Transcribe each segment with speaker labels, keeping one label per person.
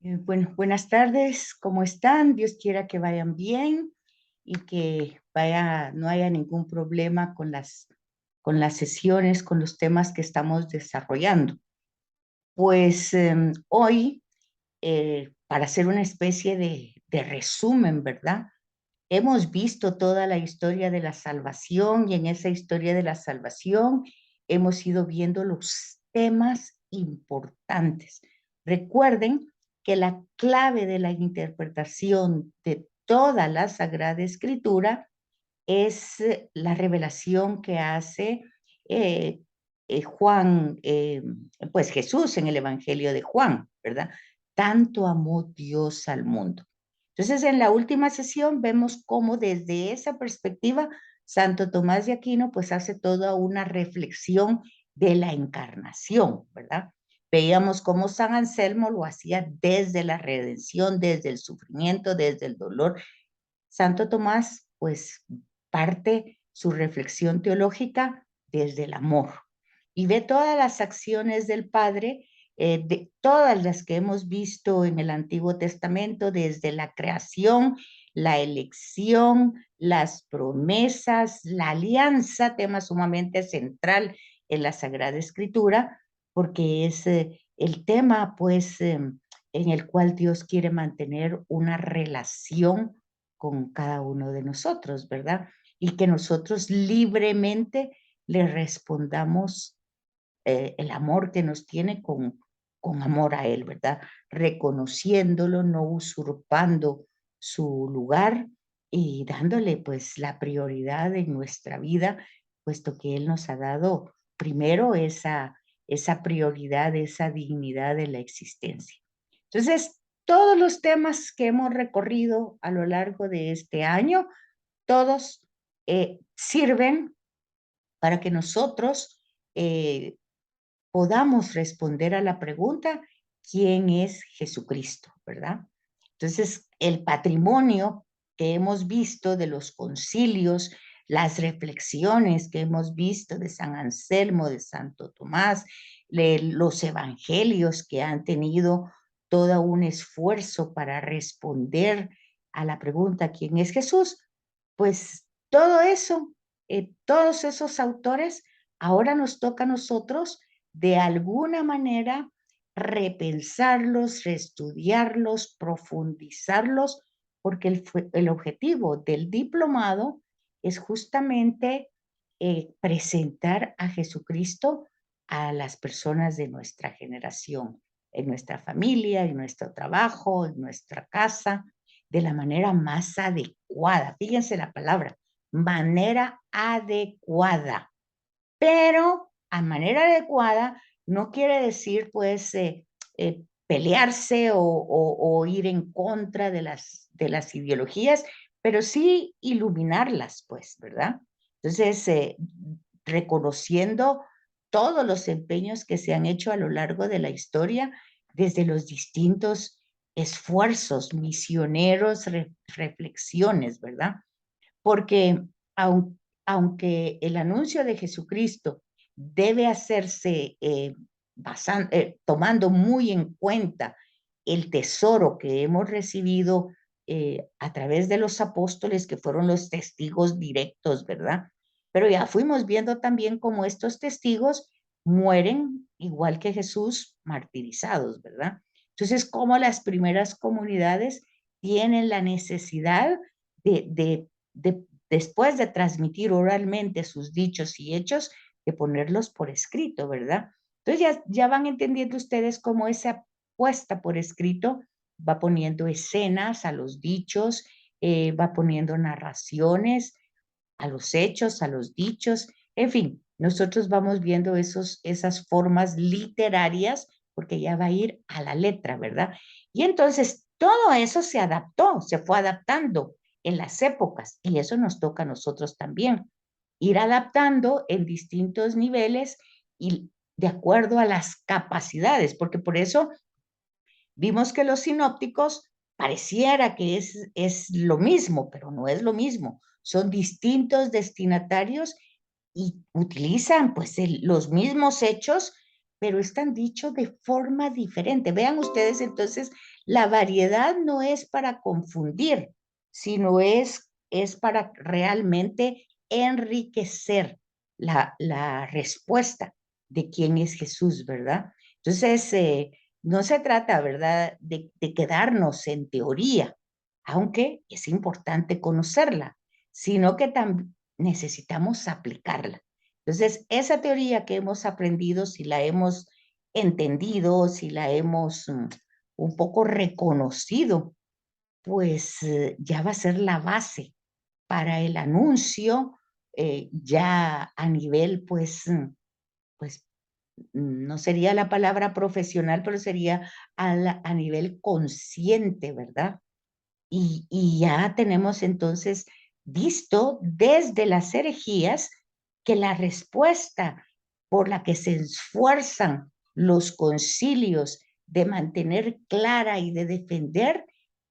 Speaker 1: Bueno, buenas tardes, ¿cómo están? Dios quiera que vayan bien y que no haya ningún problema con las sesiones, con los temas que estamos desarrollando. Pues hoy, para hacer una especie de resumen, ¿verdad? Hemos visto toda la historia de la salvación y en esa historia de la salvación hemos ido viendo los temas importantes. Recuerden que la clave de la interpretación de toda la Sagrada Escritura es la revelación que hace eh, Juan, pues Jesús en el Evangelio de Juan, ¿verdad? Tanto amó Dios al mundo. Entonces, en la última sesión vemos cómo desde esa perspectiva, Santo Tomás de Aquino pues hace toda una reflexión de la encarnación, ¿verdad? Veíamos cómo San Anselmo lo hacía desde la redención, desde el sufrimiento, desde el dolor. Santo Tomás pues parte su reflexión teológica desde el amor y ve todas las acciones del Padre, de todas las que hemos visto en el Antiguo Testamento, desde la creación, la elección, las promesas, la alianza, tema sumamente central en la Sagrada Escritura, porque es el tema, pues, en el cual Dios quiere mantener una relación con cada uno de nosotros, ¿verdad? Y que nosotros libremente le respondamos el amor que nos tiene con amor a Él, ¿verdad? Reconociéndolo, no usurpando su lugar y dándole pues la prioridad en nuestra vida, puesto que Él nos ha dado primero esa prioridad, esa dignidad de la existencia. Entonces, todos los temas que hemos recorrido a lo largo de este año, todos sirven para que nosotros podamos responder a la pregunta, ¿quién es Jesucristo? ¿Verdad? Entonces, el patrimonio que hemos visto de los concilios, las reflexiones que hemos visto de San Anselmo, de Santo Tomás, los evangelios que han tenido todo un esfuerzo para responder a la pregunta, ¿quién es Jesús? Pues todo eso, todos esos autores, ahora nos toca a nosotros de alguna manera repensarlos, reestudiarlos, profundizarlos, porque el objetivo del diplomado es justamente presentar a Jesucristo a las personas de nuestra generación, en nuestra familia, en nuestro trabajo, en nuestra casa, de la manera más adecuada. Fíjense la palabra, manera adecuada. Pero a manera adecuada no quiere decir pues pelearse o ir en contra de las ideologías, pero sí iluminarlas, pues, ¿verdad? Entonces, reconociendo todos los empeños que se han hecho a lo largo de la historia desde los distintos esfuerzos misioneros, reflexiones, ¿verdad? Porque aunque el anuncio de Jesucristo debe hacerse tomando muy en cuenta el tesoro que hemos recibido a través de los apóstoles, que fueron los testigos directos, ¿verdad? Pero ya fuimos viendo también cómo estos testigos mueren igual que Jesús, martirizados, ¿verdad? Entonces, cómo las primeras comunidades tienen la necesidad de después de transmitir oralmente sus dichos y hechos, de ponerlos por escrito, ¿verdad? Entonces ya van entendiendo ustedes cómo esa puesta por escrito va poniendo escenas a los dichos, va poniendo narraciones a los hechos, a los dichos, en fin, nosotros vamos viendo esas formas literarias porque ya va a ir a la letra, ¿verdad? Y entonces todo eso se adaptó, se fue adaptando en las épocas y eso nos toca a nosotros también, ir adaptando en distintos niveles y de acuerdo a las capacidades, porque por eso vimos que los sinópticos pareciera que es lo mismo, pero no es lo mismo. Son distintos destinatarios y utilizan pues los mismos hechos, pero están dichos de forma diferente. Vean ustedes, entonces, la variedad no es para confundir, sino es para realmente enriquecer la respuesta de quién es Jesús, ¿verdad? Entonces, no se trata, ¿verdad?, de quedarnos en teoría, aunque es importante conocerla, sino que también necesitamos aplicarla. Entonces, esa teoría que hemos aprendido, si la hemos entendido, si la hemos un poco reconocido, pues ya va a ser la base para el anuncio, ya a nivel, pues no sería la palabra profesional, pero sería a nivel consciente, ¿verdad? Y ya tenemos entonces visto desde las herejías que la respuesta por la que se esfuerzan los concilios de mantener clara y de defender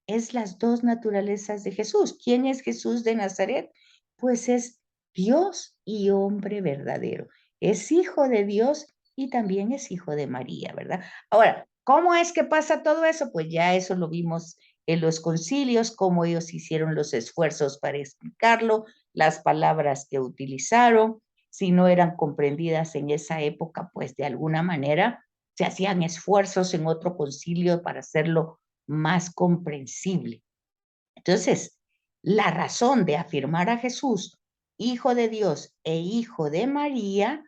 Speaker 1: es las dos naturalezas de Jesús. ¿Quién es Jesús de Nazaret? Pues es Dios y hombre verdadero. Es hijo de Dios y también es hijo de María, ¿verdad? Ahora, ¿cómo es que pasa todo eso? Pues ya eso lo vimos en los concilios, cómo ellos hicieron los esfuerzos para explicarlo, las palabras que utilizaron, si no eran comprendidas en esa época, pues de alguna manera se hacían esfuerzos en otro concilio para hacerlo más comprensible. Entonces, la razón de afirmar a Jesús, hijo de Dios e hijo de María,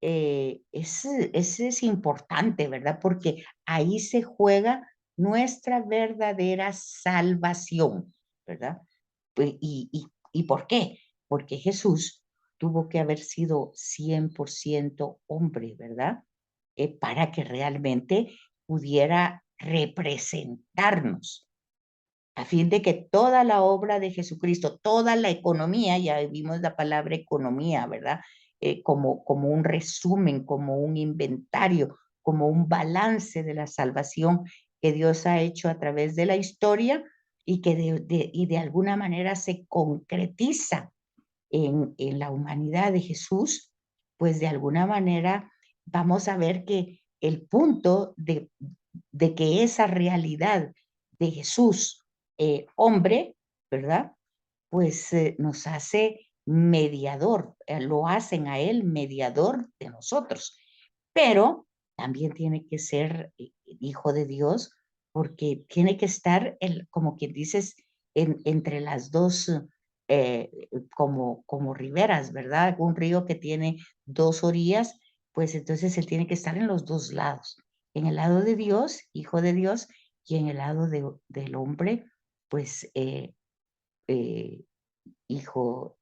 Speaker 1: es importante, ¿verdad? Porque ahí se juega nuestra verdadera salvación, ¿verdad? ¿Y por qué? Porque Jesús tuvo que haber sido 100% hombre, ¿verdad? Para que realmente pudiera representarnos a fin de que toda la obra de Jesucristo, toda la economía, ya vimos la palabra economía, ¿verdad? Como un resumen, como un inventario, como un balance de la salvación que Dios ha hecho a través de la historia y que de alguna manera se concretiza en la humanidad de Jesús, pues de alguna manera vamos a ver que el punto de que esa realidad de Jesús, hombre, ¿verdad? Pues nos hace mediador, lo hacen a él mediador de nosotros, pero también tiene que ser hijo de Dios porque tiene que estar, como quien dices, entre las dos, eh, como riberas, ¿verdad? Un río que tiene dos orillas, pues entonces él tiene que estar en los dos lados, en el lado de Dios, hijo de Dios, y en el lado del hombre, pues eh, hijo,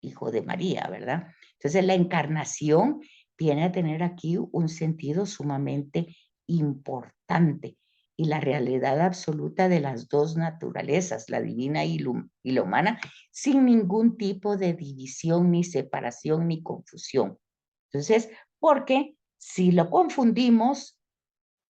Speaker 1: hijo de María, ¿verdad? Entonces la encarnación viene a tener aquí un sentido sumamente importante y la realidad absoluta de las dos naturalezas, la divina y la humana, sin ningún tipo de división, ni separación, ni confusión. Entonces, porque si lo confundimos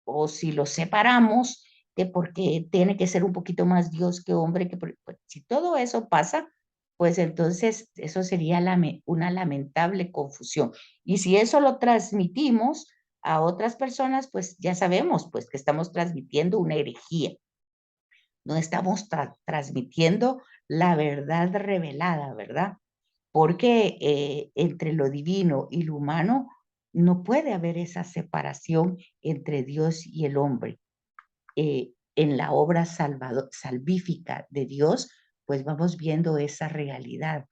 Speaker 1: o si lo separamos, que porque tiene que ser un poquito más Dios que hombre, pues, si todo eso pasa, pues entonces eso sería una lamentable confusión. Y si eso lo transmitimos a otras personas, pues ya sabemos pues que estamos transmitiendo una herejía, no estamos transmitiendo la verdad revelada, ¿verdad? Porque entre lo divino y lo humano no puede haber esa separación entre Dios y el hombre. En la obra salvífica de Dios, pues vamos viendo esa realidad.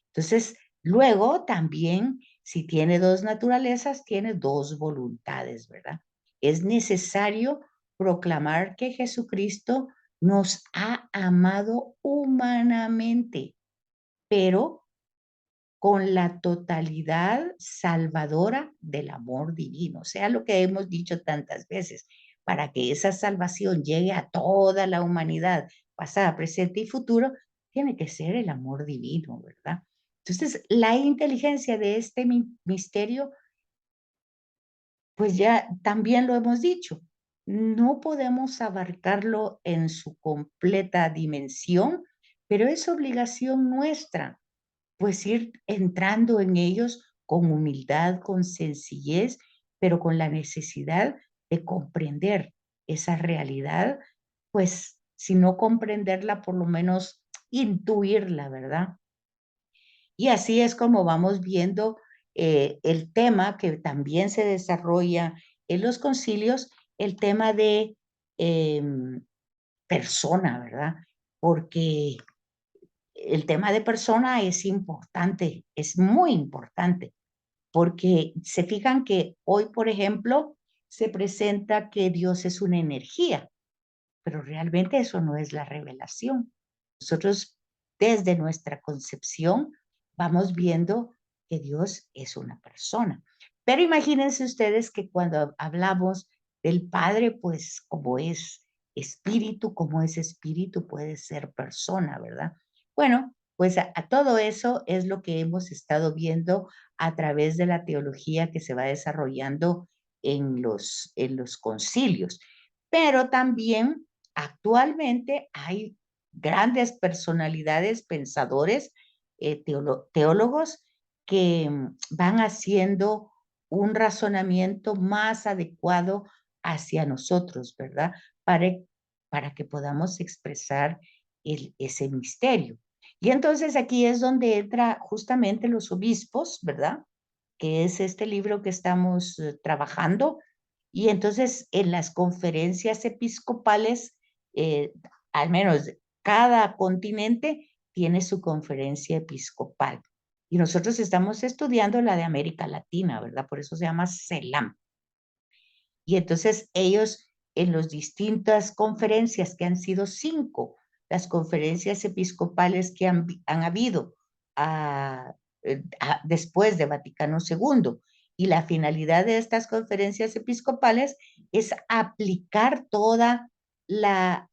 Speaker 1: Entonces, luego también, si tiene dos naturalezas, tiene dos voluntades, ¿verdad? Es necesario proclamar que Jesucristo nos ha amado humanamente, pero con la totalidad salvadora del amor divino, sea lo que hemos dicho tantas veces, para que esa salvación llegue a toda la humanidad, pasada, presente y futuro, tiene que ser el amor divino, ¿verdad? Entonces, la inteligencia de este misterio, pues ya también lo hemos dicho, no podemos abarcarlo en su completa dimensión, pero es obligación nuestra pues ir entrando en ellos con humildad, con sencillez pero con la necesidad de comprender esa realidad, pues si no comprenderla, por lo menos intuirla, ¿verdad? Y así es como vamos viendo el tema que también se desarrolla en los concilios, el tema de persona, ¿verdad? Porque el tema de persona es importante, es muy importante, porque se fijan que hoy, por ejemplo, se presenta que Dios es una energía, pero realmente eso no es la revelación. Nosotros, desde nuestra concepción, vamos viendo que Dios es una persona. Pero imagínense ustedes que cuando hablamos del Padre, pues como es como es espíritu, puede ser persona, ¿verdad? Bueno, pues a todo eso es lo que hemos estado viendo a través de la teología que se va desarrollando en los concilios. Pero también actualmente hay grandes personalidades, pensadores, teólogos que van haciendo un razonamiento más adecuado hacia nosotros, ¿verdad? Para, para que podamos expresar ese misterio. Y entonces aquí es donde entra justamente los obispos, ¿verdad? Que es este libro que estamos trabajando. Y entonces en las conferencias episcopales, eh, al menos cada continente tiene su conferencia episcopal. Y nosotros estamos estudiando la de América Latina, ¿verdad? Por eso se llama CELAM. Y entonces ellos en las distintas conferencias, que han sido 5, las conferencias episcopales que han habido después de Vaticano II, y la finalidad de estas conferencias episcopales es aplicar toda la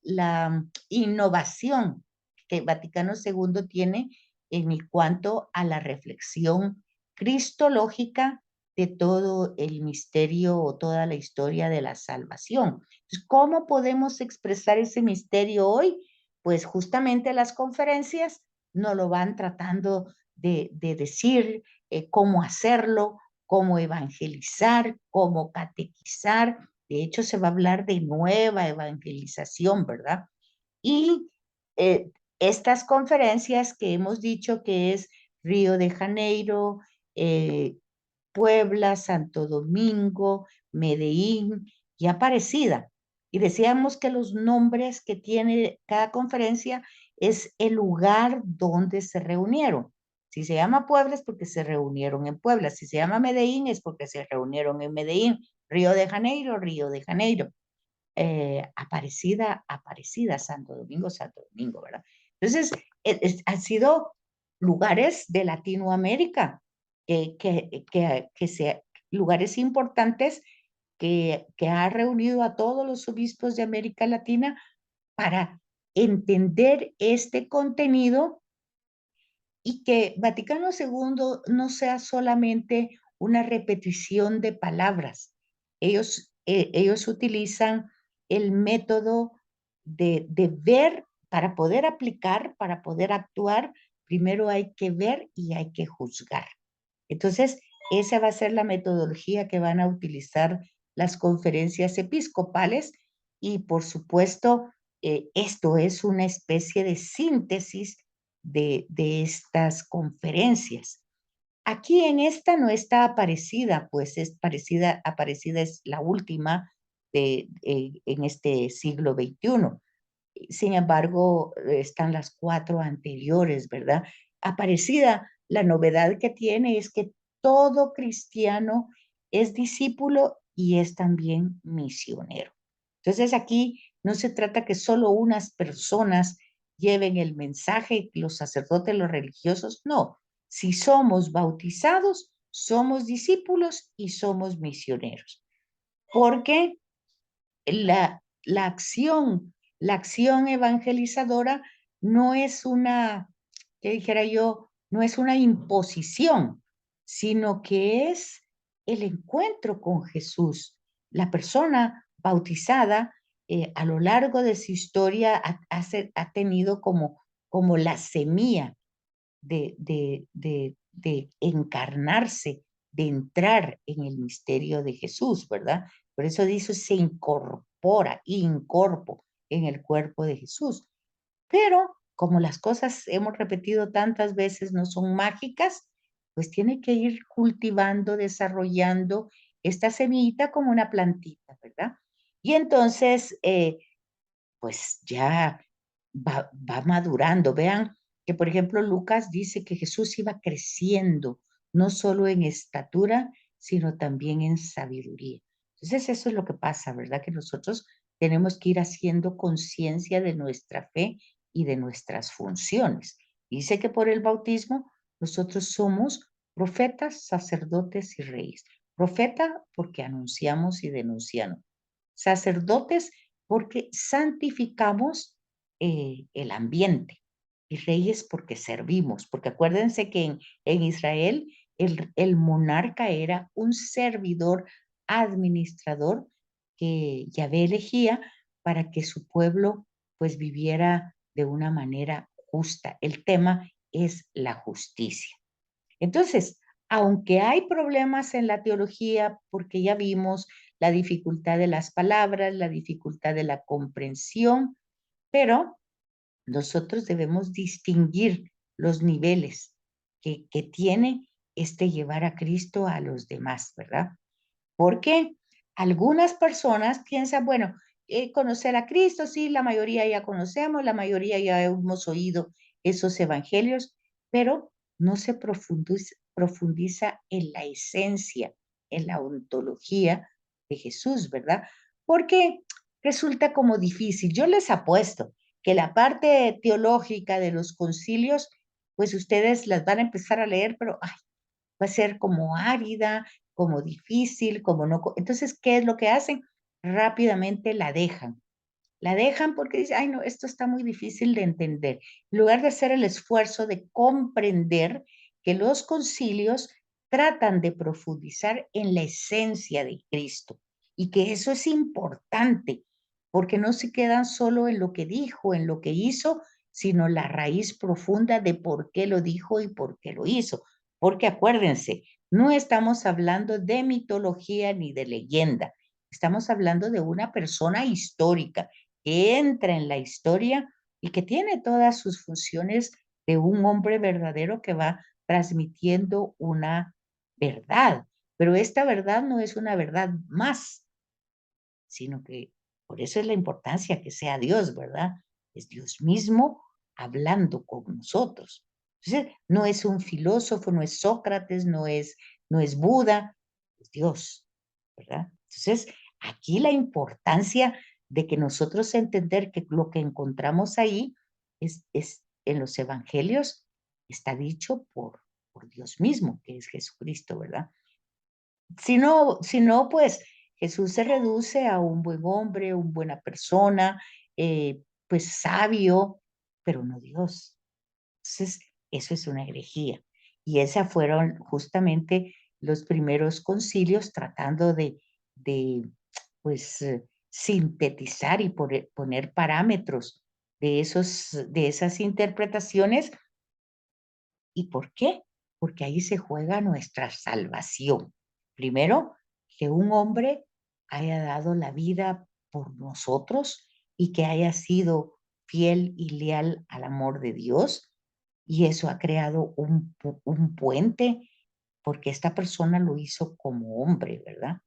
Speaker 1: innovación que Vaticano II tiene en cuanto a la reflexión cristológica de todo el misterio o toda la historia de la salvación. Entonces, ¿cómo podemos expresar ese misterio hoy? Pues justamente las conferencias nos lo van tratando de decir, cómo hacerlo, cómo evangelizar, cómo catequizar. De hecho, se va a hablar de nueva evangelización, ¿verdad? Y estas conferencias que hemos dicho que es Río de Janeiro, eh, Puebla, Santo Domingo, Medellín y Aparecida. Y decíamos que los nombres que tiene cada conferencia es el lugar donde se reunieron. Si se llama Puebla es porque se reunieron en Puebla. Si se llama Medellín es porque se reunieron en Medellín. Río de Janeiro, Río de Janeiro. Aparecida, Aparecida, Santo Domingo, ¿verdad? Entonces, han sido lugares de Latinoamérica, lugares importantes que ha reunido a todos los obispos de América Latina para entender este contenido y que Vaticano II no sea solamente una repetición de palabras. Ellos utilizan el método de ver para poder aplicar, para poder actuar. Primero hay que ver y hay que juzgar. Entonces, esa va a ser la metodología que van a utilizar las conferencias episcopales y, por supuesto, esto es una especie de síntesis de estas conferencias. Aquí en esta no está Aparecida, pues es parecida, Aparecida es la última en este siglo XXI. Sin embargo, están las 4 anteriores, ¿verdad? Aparecida, la novedad que tiene es que todo cristiano es discípulo y es también misionero. Entonces aquí no se trata que solo unas personas lleven el mensaje, los sacerdotes, los religiosos, no. Si somos bautizados, somos discípulos y somos misioneros. Porque la la acción evangelizadora no es una, que dijera yo, no es una imposición, sino que es el encuentro con Jesús. La persona bautizada a lo largo de su historia ha tenido como la semilla de encarnarse de entrar en el misterio de Jesús, ¿verdad? Por eso dice, se incorpora, incorpora en el cuerpo de Jesús. Pero como las cosas hemos repetido tantas veces no son mágicas, pues tiene que ir cultivando, desarrollando esta semillita como una plantita, ¿verdad? Y entonces, pues ya va madurando. Vean que, por ejemplo, Lucas dice que Jesús iba creciendo, no solo en estatura, sino también en sabiduría. Entonces, eso es lo que pasa, ¿verdad? Que nosotros tenemos que ir haciendo conciencia de nuestra fe y de nuestras funciones. Dice que por el bautismo nosotros somos profetas, sacerdotes y reyes. Profeta porque anunciamos y denunciamos. Sacerdotes porque santificamos el ambiente y reyes porque servimos, porque acuérdense que en Israel el monarca era un servidor administrador que Yahvé elegía para que su pueblo pues viviera de una manera justa. El tema es la justicia. Entonces, aunque hay problemas en la teología, porque ya vimos la dificultad de las palabras, la dificultad de la comprensión, pero nosotros debemos distinguir los niveles que tiene este llevar a Cristo a los demás, ¿verdad? Porque algunas personas piensan, bueno, conocer a Cristo, sí, la mayoría ya conocemos, la mayoría ya hemos oído esos evangelios, pero no se profundiza en la esencia, en la ontología de Jesús, ¿verdad? Porque resulta como difícil. Yo les apuesto que la parte teológica de los concilios, pues ustedes las van a empezar a leer, pero ay, va a ser como árida, como difícil, como no. Entonces, ¿qué es lo que hacen? Rápidamente la dejan. La dejan porque dicen, ay, no, esto está muy difícil de entender. En lugar de hacer el esfuerzo de comprender que los concilios tratan de profundizar en la esencia de Cristo y que eso es importante, porque no se quedan solo en lo que dijo, en lo que hizo, sino la raíz profunda de por qué lo dijo y por qué lo hizo. Porque acuérdense, no estamos hablando de mitología ni de leyenda, estamos hablando de una persona histórica que entra en la historia y que tiene todas sus funciones de un hombre verdadero que va transmitiendo una verdad. Pero esta verdad no es una verdad más, sino que por eso es la importancia que sea Dios, ¿verdad? Es Dios mismo hablando con nosotros. Entonces, no es un filósofo, no es Sócrates, no es Buda, es Dios, ¿verdad? Entonces, aquí la importancia de que nosotros entender que lo que encontramos ahí es en los evangelios, está dicho por Dios mismo, que es Jesucristo, ¿verdad? Si no, pues Jesús se reduce a un buen hombre, una buena persona, pues sabio, pero no Dios. Entonces, eso es una herejía. Y esas fueron justamente los primeros concilios tratando de pues, sintetizar y poner parámetros de esas interpretaciones. ¿Y por qué? Porque ahí se juega nuestra salvación. Primero, que un hombre haya dado la vida por nosotros y que haya sido fiel y leal al amor de Dios. Y eso ha creado un puente porque esta persona lo hizo como hombre, ¿verdad?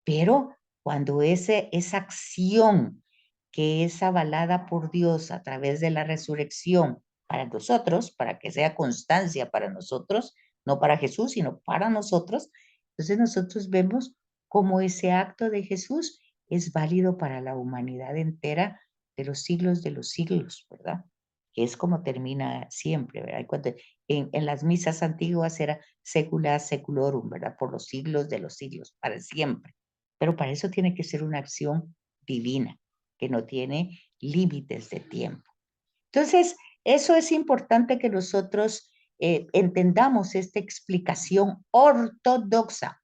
Speaker 1: Pero cuando esa acción que es avalada por Dios a través de la resurrección para nosotros, para que sea constancia para nosotros, no para Jesús, sino para nosotros, entonces nosotros vemos cómo ese acto de Jesús es válido para la humanidad entera de los siglos, ¿verdad? Que es como termina siempre, ¿verdad? En las misas antiguas era secula seculorum, ¿verdad? Por los siglos de los siglos, para siempre. Pero para eso tiene que ser una acción divina, que no tiene límites de tiempo. Entonces, eso es importante que nosotros entendamos esta explicación ortodoxa,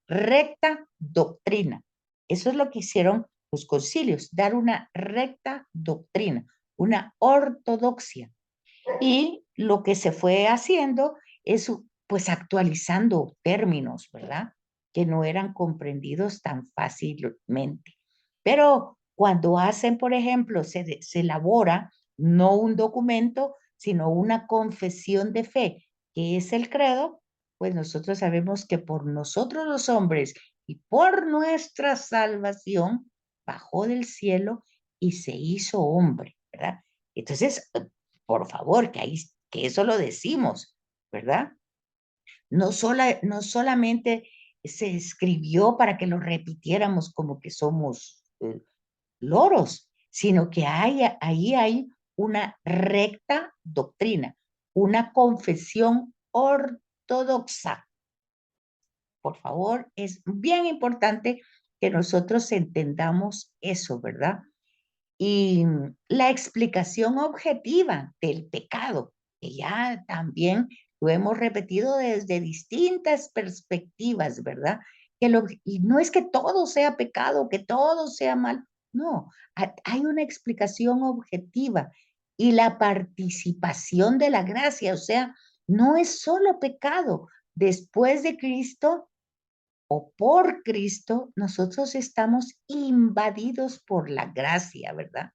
Speaker 1: recta doctrina. Eso es lo que hicieron los concilios, dar una recta doctrina, una ortodoxia. Y lo que se fue haciendo es pues actualizando términos, ¿verdad? Que no eran comprendidos tan fácilmente. Pero cuando hacen, por ejemplo, se elabora no un documento, sino una confesión de fe, que es el credo, pues nosotros sabemos que por nosotros los hombres y por nuestra salvación bajó del cielo y se hizo hombre, ¿verdad? Entonces, por favor, que eso lo decimos, ¿verdad? No solamente se escribió para que lo repitiéramos como que somos loros, sino que ahí hay una recta doctrina, una confesión ortodoxa. Por favor, es bien importante que nosotros entendamos eso, ¿verdad? Y la explicación objetiva del pecado, que ya también lo hemos repetido desde distintas perspectivas, ¿verdad? Y no es que todo sea pecado, que todo sea mal, no, hay una explicación objetiva y la participación de la gracia, o sea, no es solo pecado. Después de Cristo o por Cristo, nosotros estamos invadidos por la gracia, ¿verdad?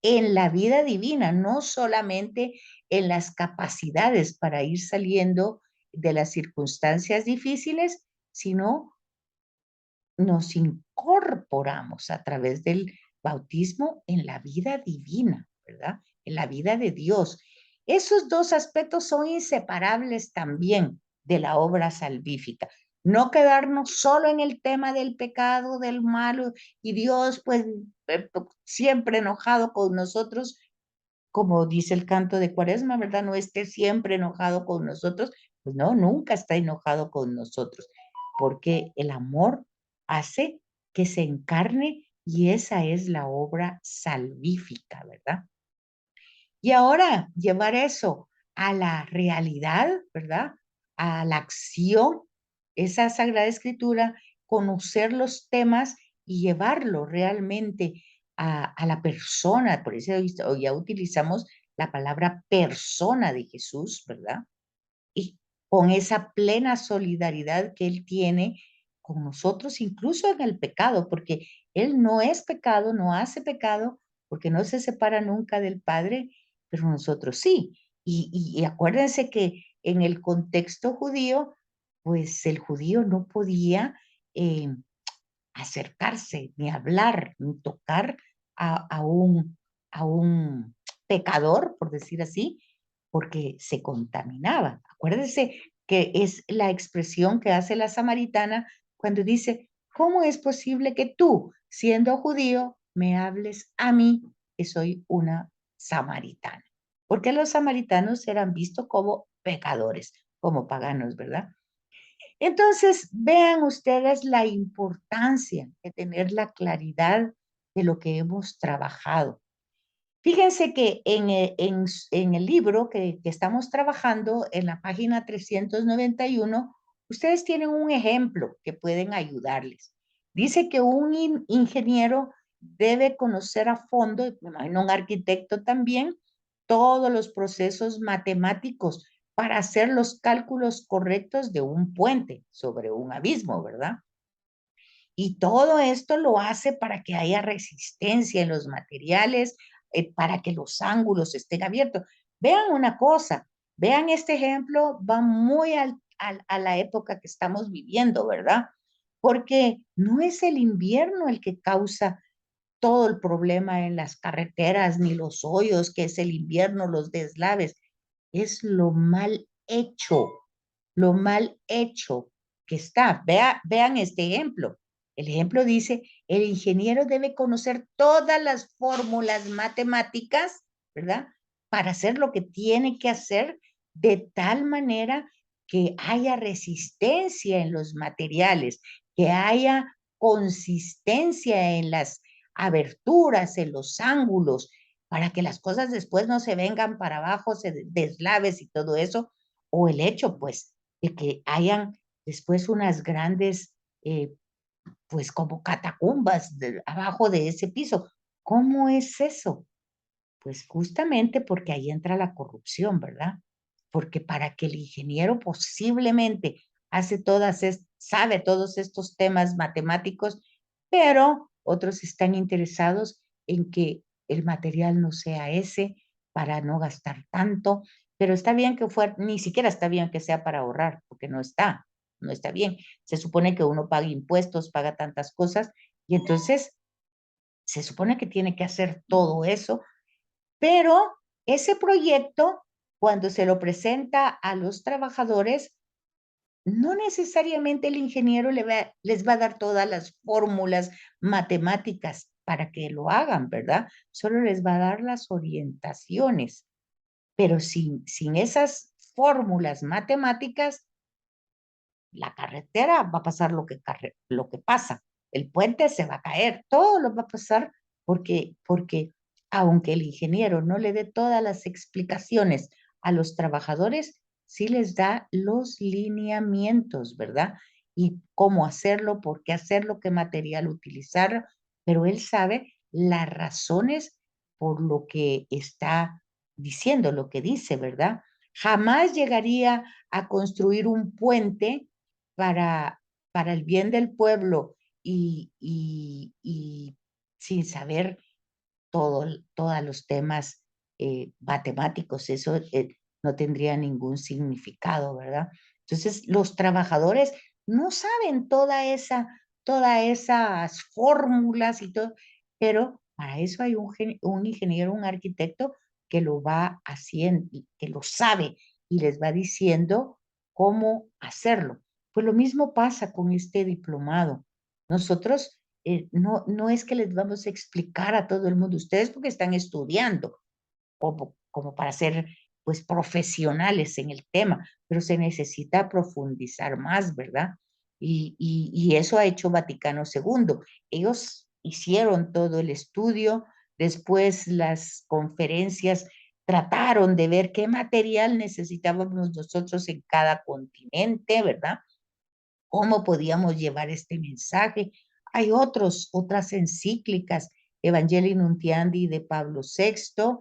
Speaker 1: En la vida divina, no solamente en las capacidades para ir saliendo de las circunstancias difíciles, sino nos incorporamos a través del bautismo en la vida divina, ¿verdad? En la vida de Dios. Esos dos aspectos son inseparables también de la obra salvífica. No quedarnos solo en el tema del pecado, del malo, y Dios pues siempre enojado con nosotros, como dice el canto de Cuaresma, ¿verdad? No esté siempre enojado con nosotros. Pues no, nunca está enojado con nosotros, porque el amor hace que se encarne y esa es la obra salvífica, ¿verdad? Y ahora llevar eso a la realidad, ¿verdad? A la acción, esa Sagrada Escritura, conocer los temas y llevarlo realmente a la persona. Por eso ya utilizamos la palabra persona de Jesús, ¿verdad? Y con esa plena solidaridad que Él tiene con nosotros, incluso en el pecado, porque Él no es pecado, no hace pecado, porque no se separa nunca del Padre, pero nosotros sí. Y acuérdense que en el contexto judío, pues el judío no podía eh, acercarse, ni hablar, ni tocar a, a, un, a un pecador, por decir así, porque se contaminaba. Acuérdense que es la expresión que hace la samaritana cuando dice, ¿cómo es posible que tú, siendo judío, me hables a mí, que soy una samaritana? Porque los samaritanos eran vistos como pecadores, como paganos, ¿verdad? Entonces, vean ustedes la importancia de tener la claridad de lo que hemos trabajado. Fíjense que en el libro que estamos trabajando, en la página 391, ustedes tienen un ejemplo que pueden ayudarles. Dice que un ingeniero debe conocer a fondo, y me imagino un arquitecto también, todos los procesos matemáticos para hacer los cálculos correctos de un puente sobre un abismo, ¿verdad? Y todo esto lo hace para que haya resistencia en los materiales, para que los ángulos estén abiertos. Vean una cosa, vean este ejemplo, va muy a la época que estamos viviendo, ¿verdad? Porque no es el invierno el que causa todo el problema en las carreteras, ni los hoyos, que es el invierno, los deslaves, es lo mal hecho que está. Vean este ejemplo. El ejemplo dice, el ingeniero debe conocer todas las fórmulas matemáticas, ¿verdad? Para hacer lo que tiene que hacer de tal manera que haya resistencia en los materiales, que haya consistencia en las aberturas, en los ángulos, para que las cosas después no se vengan para abajo, se deslaves y todo eso, o el hecho, pues, de que hayan después unas grandes, pues, como catacumbas abajo de ese piso. ¿Cómo es eso? Pues justamente porque ahí entra la corrupción, ¿verdad? porque para que el ingeniero posiblemente sabe todos estos temas matemáticos, pero otros están interesados en que el material no sea ese para no gastar tanto, pero está bien que fuera, ni siquiera está bien que sea para ahorrar, porque no está bien. Se supone que uno paga impuestos, paga tantas cosas, y entonces se supone que tiene que hacer todo eso, pero ese proyecto, cuando se lo presenta a los trabajadores, no necesariamente el ingeniero les va a dar todas las fórmulas matemáticas para que lo hagan, ¿verdad? Solo les va a dar las orientaciones, pero sin esas fórmulas matemáticas, la carretera va a pasar lo que pasa, el puente se va a caer, todo lo va a pasar porque aunque el ingeniero no le dé todas las explicaciones a los trabajadores, sí les da los lineamientos, ¿verdad? Y cómo hacerlo, por qué hacerlo, qué material utilizar, pero él sabe las razones por lo que está diciendo, lo que dice, ¿verdad? Jamás llegaría a construir un puente para, para el bien del pueblo y sin saber todos los temas matemáticos, eso no tendría ningún significado, ¿verdad? Entonces, los trabajadores no saben todas esas fórmulas y todo, pero para eso hay un ingeniero, un arquitecto que lo va haciendo, que lo sabe y les va diciendo cómo hacerlo. Pues lo mismo pasa con este diplomado. Nosotros no es que les vamos a explicar a todo el mundo, ustedes porque están estudiando, como para ser pues profesionales en el tema, pero se necesita profundizar más, ¿verdad? Y eso ha hecho Vaticano II. Ellos hicieron todo el estudio, después las conferencias trataron de ver qué material necesitábamos nosotros en cada continente, ¿verdad? ¿Cómo podíamos llevar este mensaje? Hay otras encíclicas, Evangelii Nuntiandi de Pablo VI,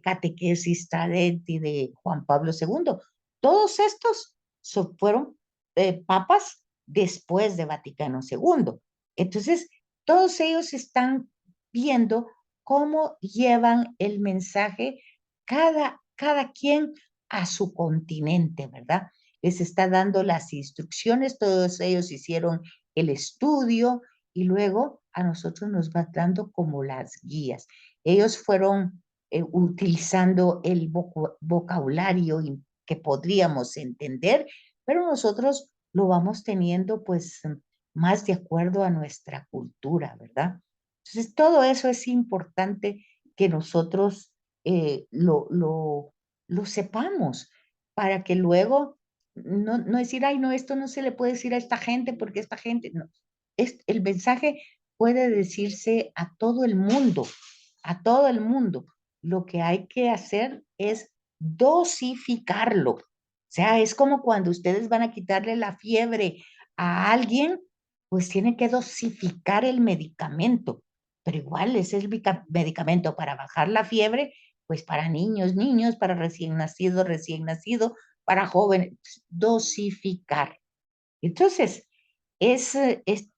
Speaker 1: Catequesis Tradentis de Juan Pablo II. Todos estos fueron papas después de Vaticano II. Entonces, todos ellos están viendo cómo llevan el mensaje cada quien a su continente, ¿verdad? Les está dando las instrucciones, todos ellos hicieron el estudio y luego a nosotros nos va dando como las guías. Ellos fueron utilizando el vocabulario que podríamos entender, pero nosotros lo vamos teniendo pues más de acuerdo a nuestra cultura, ¿verdad? Entonces, todo eso es importante que nosotros lo sepamos para que luego no decir, ay, no, esto no se le puede decir a esta gente porque esta gente, no. El mensaje puede decirse a todo el mundo. Lo que hay que hacer es dosificarlo. O sea, es como cuando ustedes van a quitarle la fiebre a alguien, pues tienen que dosificar el medicamento. Pero igual es el medicamento para bajar la fiebre, pues para niños, niños, para recién nacido, para jóvenes, dosificar. Entonces, es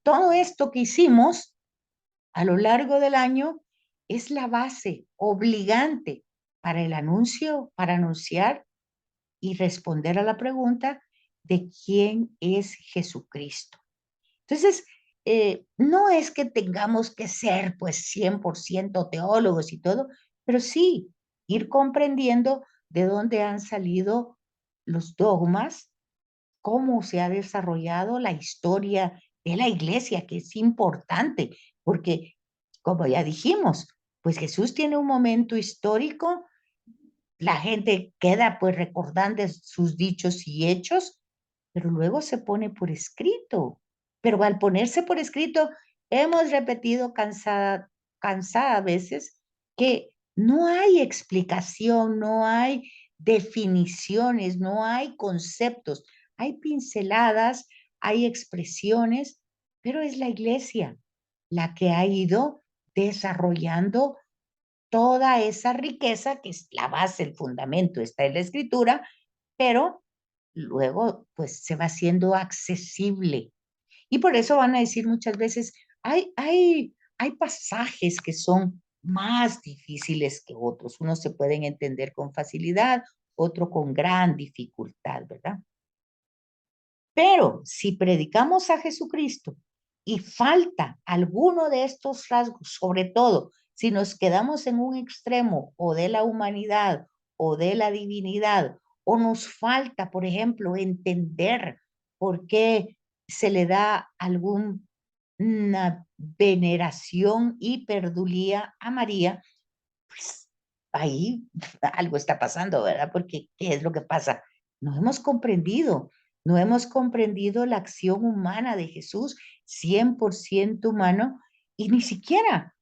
Speaker 1: todo esto que hicimos a lo largo del año es la base obligante para el anuncio, para anunciar y responder a la pregunta de quién es Jesucristo. Entonces, no es que tengamos que ser pues 100% teólogos y todo, pero sí ir comprendiendo de dónde han salido los dogmas, cómo se ha desarrollado la historia de la iglesia, que es importante, porque como ya dijimos, pues Jesús tiene un momento histórico, la gente queda pues recordando sus dichos y hechos, pero luego se pone por escrito. Pero al ponerse por escrito, hemos repetido cansada a veces que no hay explicación, no hay definiciones, no hay conceptos, hay pinceladas, hay expresiones, pero es la iglesia la que ha ido desarrollando toda esa riqueza que es la base, el fundamento, está en la escritura, pero luego pues se va haciendo accesible. Y por eso van a decir muchas veces, hay pasajes que son más difíciles que otros. Unos se pueden entender con facilidad, otro con gran dificultad, ¿verdad? Pero si predicamos a Jesucristo y falta alguno de estos rasgos, sobre todo si nos quedamos en un extremo o de la humanidad o de la divinidad, o nos falta, por ejemplo, entender por qué se le da alguna veneración y perdulía a María, pues ahí algo está pasando, ¿verdad? Porque ¿qué es lo que pasa? No hemos comprendido, no hemos comprendido la acción humana de Jesús, 100% humano, y ni siquiera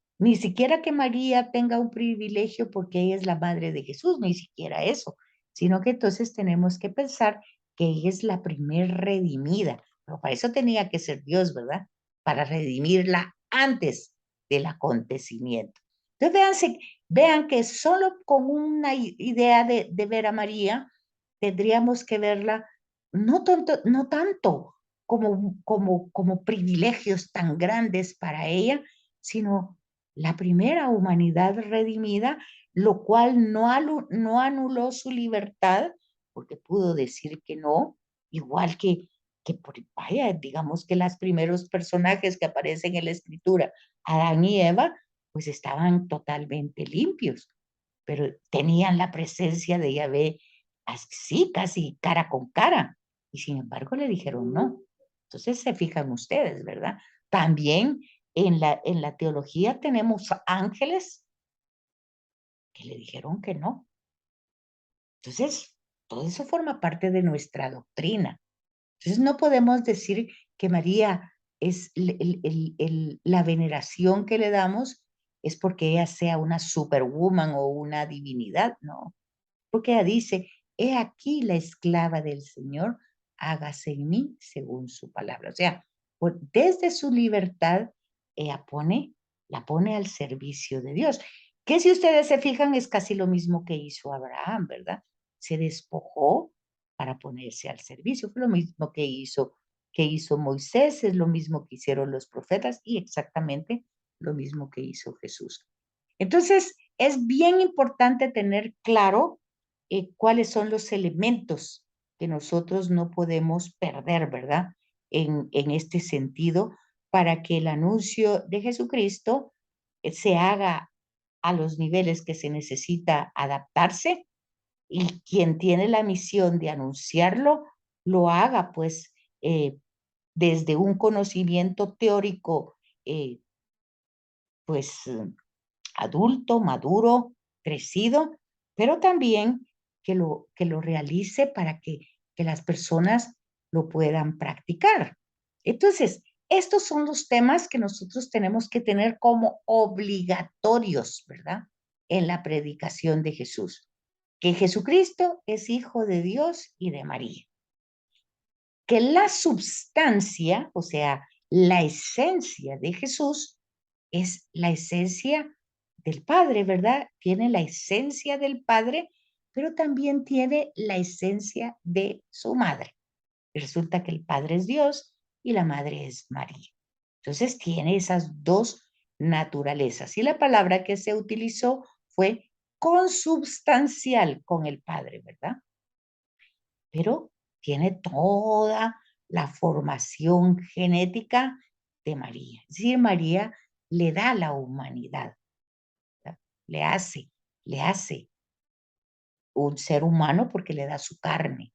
Speaker 1: que María tenga un privilegio porque ella es la madre de Jesús, ni siquiera eso, sino que entonces tenemos que pensar que ella es la primer redimida, pero para eso tenía que ser Dios, ¿verdad? Para redimirla antes del acontecimiento. Entonces, vean que solo con una idea de ver a María, tendríamos que verla no tanto como privilegios tan grandes para ella, sino la primera humanidad redimida, lo cual no anuló su libertad, porque pudo decir que no, igual vaya, digamos que los primeros personajes que aparecen en la escritura, Adán y Eva, pues estaban totalmente limpios, pero tenían la presencia de Yahvé así, casi cara con cara, y sin embargo le dijeron no. Entonces se fijan ustedes, ¿verdad? También en la teología tenemos ángeles que le dijeron que no. Entonces, todo eso forma parte de nuestra doctrina. Entonces, no podemos decir que María es la veneración que le damos es porque ella sea una superwoman o una divinidad, no. Porque ella dice, he aquí la esclava del Señor, hágase en mí según su palabra. O sea, desde su libertad, ella la pone al servicio de Dios. Que si ustedes se fijan, es casi lo mismo que hizo Abraham, ¿verdad? Se despojó para ponerse al servicio. Fue lo mismo que hizo Moisés, es lo mismo que hicieron los profetas y exactamente lo mismo que hizo Jesús. Entonces, es bien importante tener claro cuáles son los elementos que nosotros no podemos perder, ¿verdad? En este sentido, para que el anuncio de Jesucristo se haga a los niveles que se necesita adaptarse y quien tiene la misión de anunciarlo, lo haga pues desde un conocimiento teórico eh, pues adulto, maduro, crecido, pero también que lo realice para que las personas lo puedan practicar. Entonces, estos son los temas que nosotros tenemos que tener como obligatorios, ¿verdad? En la predicación de Jesús. Que Jesucristo es hijo de Dios y de María. Que la substancia, o sea, la esencia de Jesús es la esencia del Padre, ¿verdad? Tiene la esencia del Padre, pero también tiene la esencia de su madre. Y resulta que el Padre es Dios y la madre es María. Entonces tiene esas dos naturalezas. Y la palabra que se utilizó fue consubstancial con el Padre, ¿verdad? Pero tiene toda la formación genética de María. Es decir, María le da la humanidad, ¿verdad? Le hace un ser humano porque le da su carne,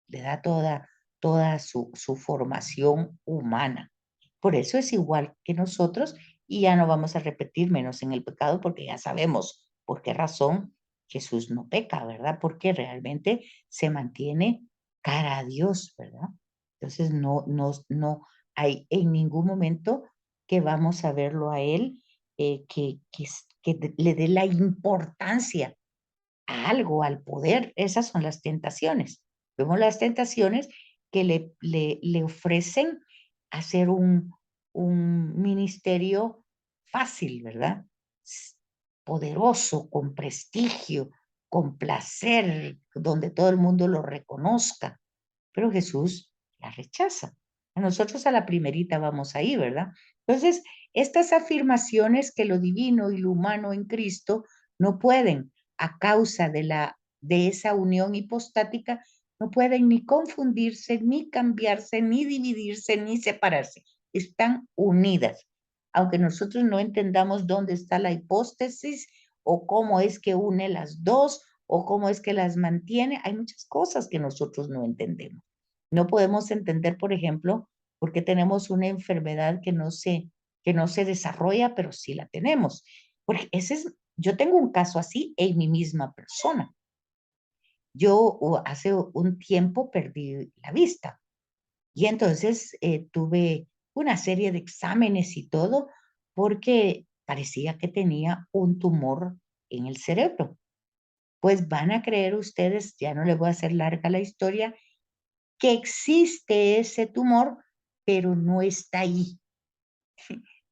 Speaker 1: le da toda su formación humana. Por eso es igual que nosotros y ya no vamos a repetir menos en el pecado porque ya sabemos por qué razón Jesús no peca, ¿verdad? Porque realmente se mantiene cara a Dios, ¿verdad? Entonces no hay en ningún momento que vamos a verlo a Él que le dé la importancia a algo, al poder. Esas son las tentaciones. Vemos las tentaciones que le ofrecen hacer un ministerio fácil, ¿verdad? Poderoso, con prestigio, complacer, donde todo el mundo lo reconozca. Pero Jesús la rechaza. A nosotros a la primerita vamos ahí, ¿verdad? Entonces, estas afirmaciones que lo divino y lo humano en Cristo no pueden, a causa de esa unión hipostática, no pueden ni confundirse, ni cambiarse, ni dividirse, ni separarse. Están unidas. Aunque nosotros no entendamos dónde está la hipóstasis o cómo es que une las dos o cómo es que las mantiene, hay muchas cosas que nosotros no entendemos. No podemos entender, por ejemplo, por qué tenemos una enfermedad que no se desarrolla, pero sí la tenemos. Porque yo tengo un caso así en mi misma persona. Yo hace un tiempo perdí la vista y entonces tuve una serie de exámenes y todo porque parecía que tenía un tumor en el cerebro. Pues van a creer ustedes, ya no les voy a hacer larga la historia, que existe ese tumor, pero no está ahí.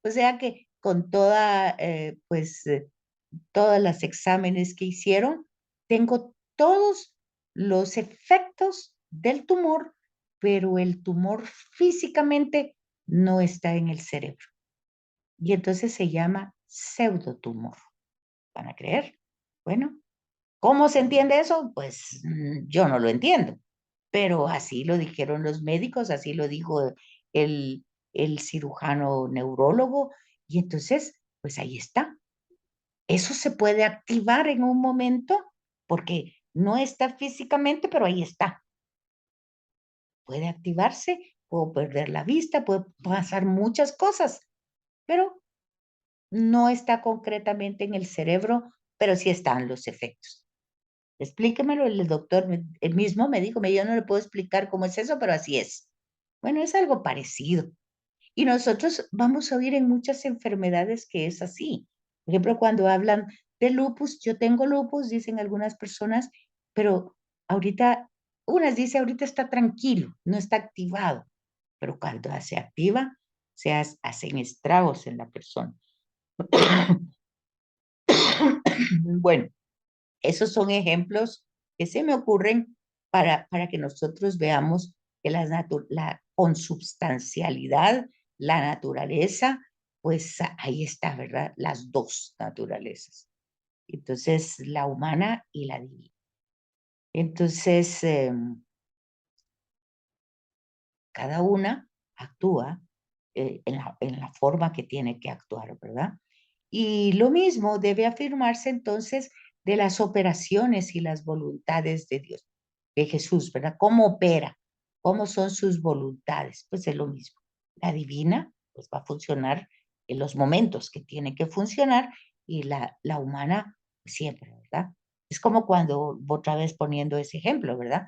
Speaker 1: O sea que con todas las exámenes que hicieron, tengo todos los efectos del tumor, pero el tumor físicamente no está en el cerebro. Y entonces se llama pseudotumor. ¿Van a creer? Bueno, ¿cómo se entiende eso? Pues yo no lo entiendo, pero así lo dijeron los médicos, así lo dijo el, el cirujano neurólogo, y entonces, pues ahí está. Eso se puede activar en un momento porque no está físicamente, pero ahí está. Puede activarse, puedo perder la vista, puede pasar muchas cosas, pero no está concretamente en el cerebro, pero sí están los efectos. Explíquemelo, el doctor él mismo me dijo, yo no le puedo explicar cómo es eso, pero así es. Bueno, es algo parecido. Y nosotros vamos a oír en muchas enfermedades que es así. Por ejemplo, cuando hablan de lupus, yo tengo lupus, dicen algunas personas, pero ahorita, unas dicen ahorita está tranquilo, no está activado, pero cuando se activa, hacen estragos en la persona. Bueno, esos son ejemplos que se me ocurren para que nosotros veamos que la consubstancialidad, la naturaleza, pues ahí está, ¿verdad? Las dos naturalezas. Entonces, la humana y la divina. Entonces, cada una actúa en la forma que tiene que actuar, ¿verdad? Y lo mismo debe afirmarse entonces de las operaciones y las voluntades de Dios, de Jesús, ¿verdad? ¿Cómo opera? ¿Cómo son sus voluntades? Pues es lo mismo. La divina, pues va a funcionar en los momentos que tiene que funcionar y la humana siempre, ¿verdad? Es como cuando, otra vez poniendo ese ejemplo, ¿verdad?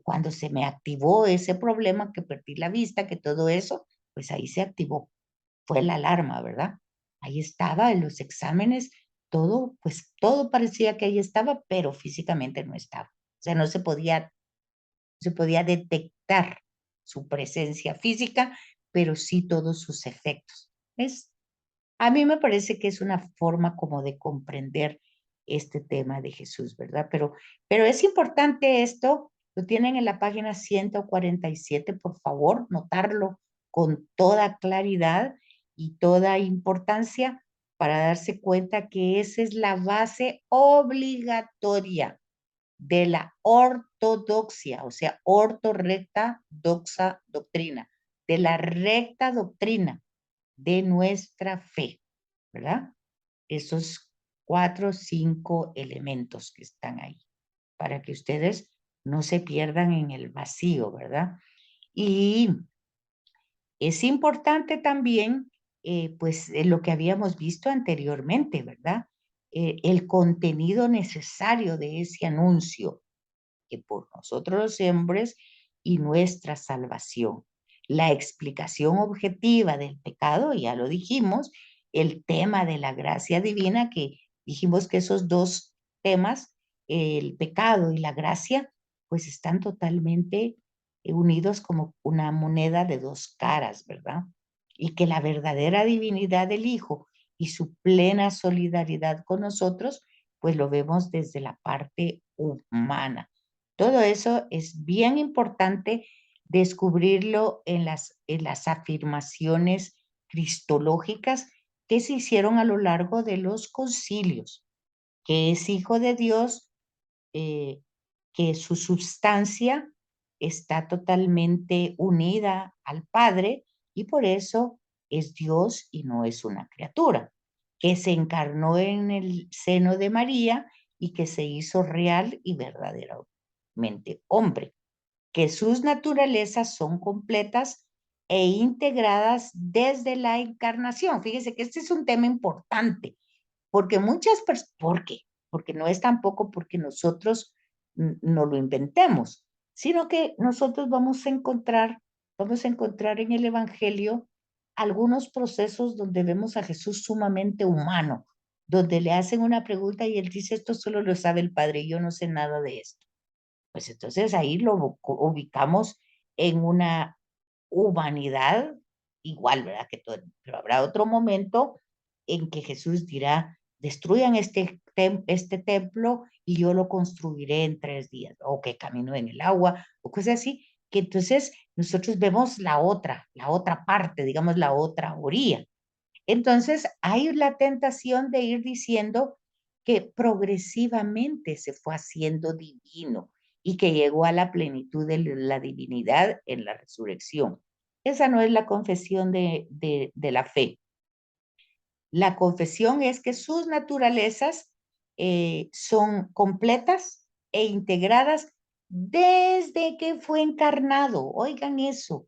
Speaker 1: Cuando se me activó ese problema, que perdí la vista, que todo eso, pues ahí se activó. Fue la alarma, ¿verdad? Ahí estaba en los exámenes, todo, pues todo parecía que ahí estaba, pero físicamente no estaba. O sea, no se podía detectar su presencia física, pero sí todos sus efectos. Es, a mí me parece que es una forma como de comprender este tema de Jesús, ¿verdad? Pero es importante esto, lo tienen en la página 147, por favor, notarlo con toda claridad y toda importancia para darse cuenta que esa es la base obligatoria de la ortodoxia, o sea, recta, doxa, doctrina, de la recta doctrina de nuestra fe, ¿verdad? Esos 4 o 5 elementos que están ahí, para que ustedes no se pierdan en el vacío, ¿verdad? Y es importante también, pues, lo que habíamos visto anteriormente, ¿verdad? El contenido necesario de ese anuncio, que por nosotros los hombres y nuestra salvación. La explicación objetiva del pecado, ya lo dijimos, el tema de la gracia divina, que dijimos que esos dos temas, el pecado y la gracia, pues están totalmente unidos como una moneda de dos caras, ¿verdad? Y que la verdadera divinidad del Hijo y su plena solidaridad con nosotros, pues lo vemos desde la parte humana. Todo eso es bien importante descubrirlo en las afirmaciones cristológicas que se hicieron a lo largo de los concilios, que es hijo de Dios, eh, que su substancia está totalmente unida al Padre y por eso es Dios y no es una criatura, que se encarnó en el seno de María y que se hizo real y verdaderamente hombre, que sus naturalezas son completas e integradas desde la encarnación. Fíjese que este es un tema importante porque muchas personas, ¿por qué? Porque no es tampoco porque nosotros no lo inventemos, sino que nosotros vamos a encontrar en el Evangelio algunos procesos donde vemos a Jesús sumamente humano, donde le hacen una pregunta y él dice, esto solo lo sabe el Padre, yo no sé nada de esto. Pues entonces ahí lo ubicamos en una humanidad igual, ¿verdad? Que todo, pero habrá otro momento en que Jesús dirá, destruyan este templo y yo lo construiré en 3 días, o que camino en el agua, o cosas así, que entonces nosotros vemos la otra parte, digamos, la otra orilla. Entonces hay la tentación de ir diciendo que progresivamente se fue haciendo divino y que llegó a la plenitud de la divinidad en la resurrección. Esa no es la confesión de la fe. La confesión es que sus naturalezas son completas e integradas desde que fue encarnado. Oigan eso,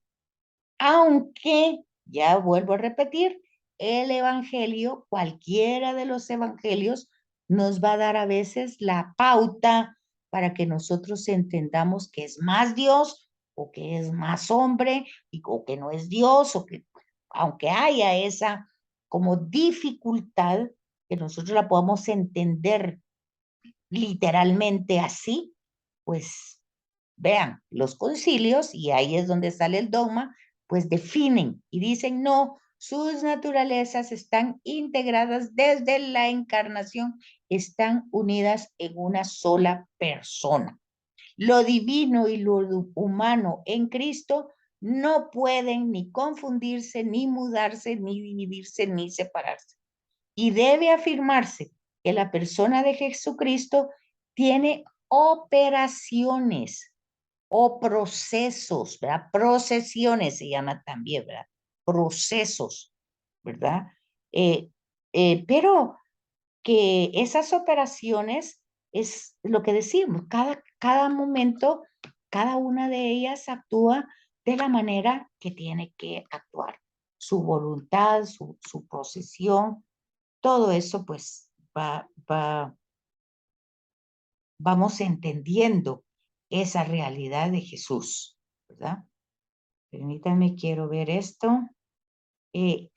Speaker 1: aunque, ya vuelvo a repetir, el evangelio, cualquiera de los evangelios, nos va a dar a veces la pauta para que nosotros entendamos que es más Dios o que es más hombre o que no es Dios o que, aunque haya esa como dificultad, que nosotros la podamos entender literalmente así, pues vean, los concilios, y ahí es donde sale el dogma, pues definen y dicen, no, sus naturalezas están integradas desde la encarnación, están unidas en una sola persona. Lo divino y lo humano en Cristo no pueden ni confundirse, ni mudarse, ni dividirse, ni separarse. Y debe afirmarse que la persona de Jesucristo tiene operaciones o procesos, ¿verdad? Procesiones se llama también, ¿verdad? Procesos, ¿verdad? Eh, pero que esas operaciones es lo que decimos, cada momento, cada una de ellas actúa de la manera que tiene que actuar. Su voluntad, su procesión, todo eso pues vamos entendiendo esa realidad de Jesús, ¿verdad? Permítanme, quiero ver esto. Eh,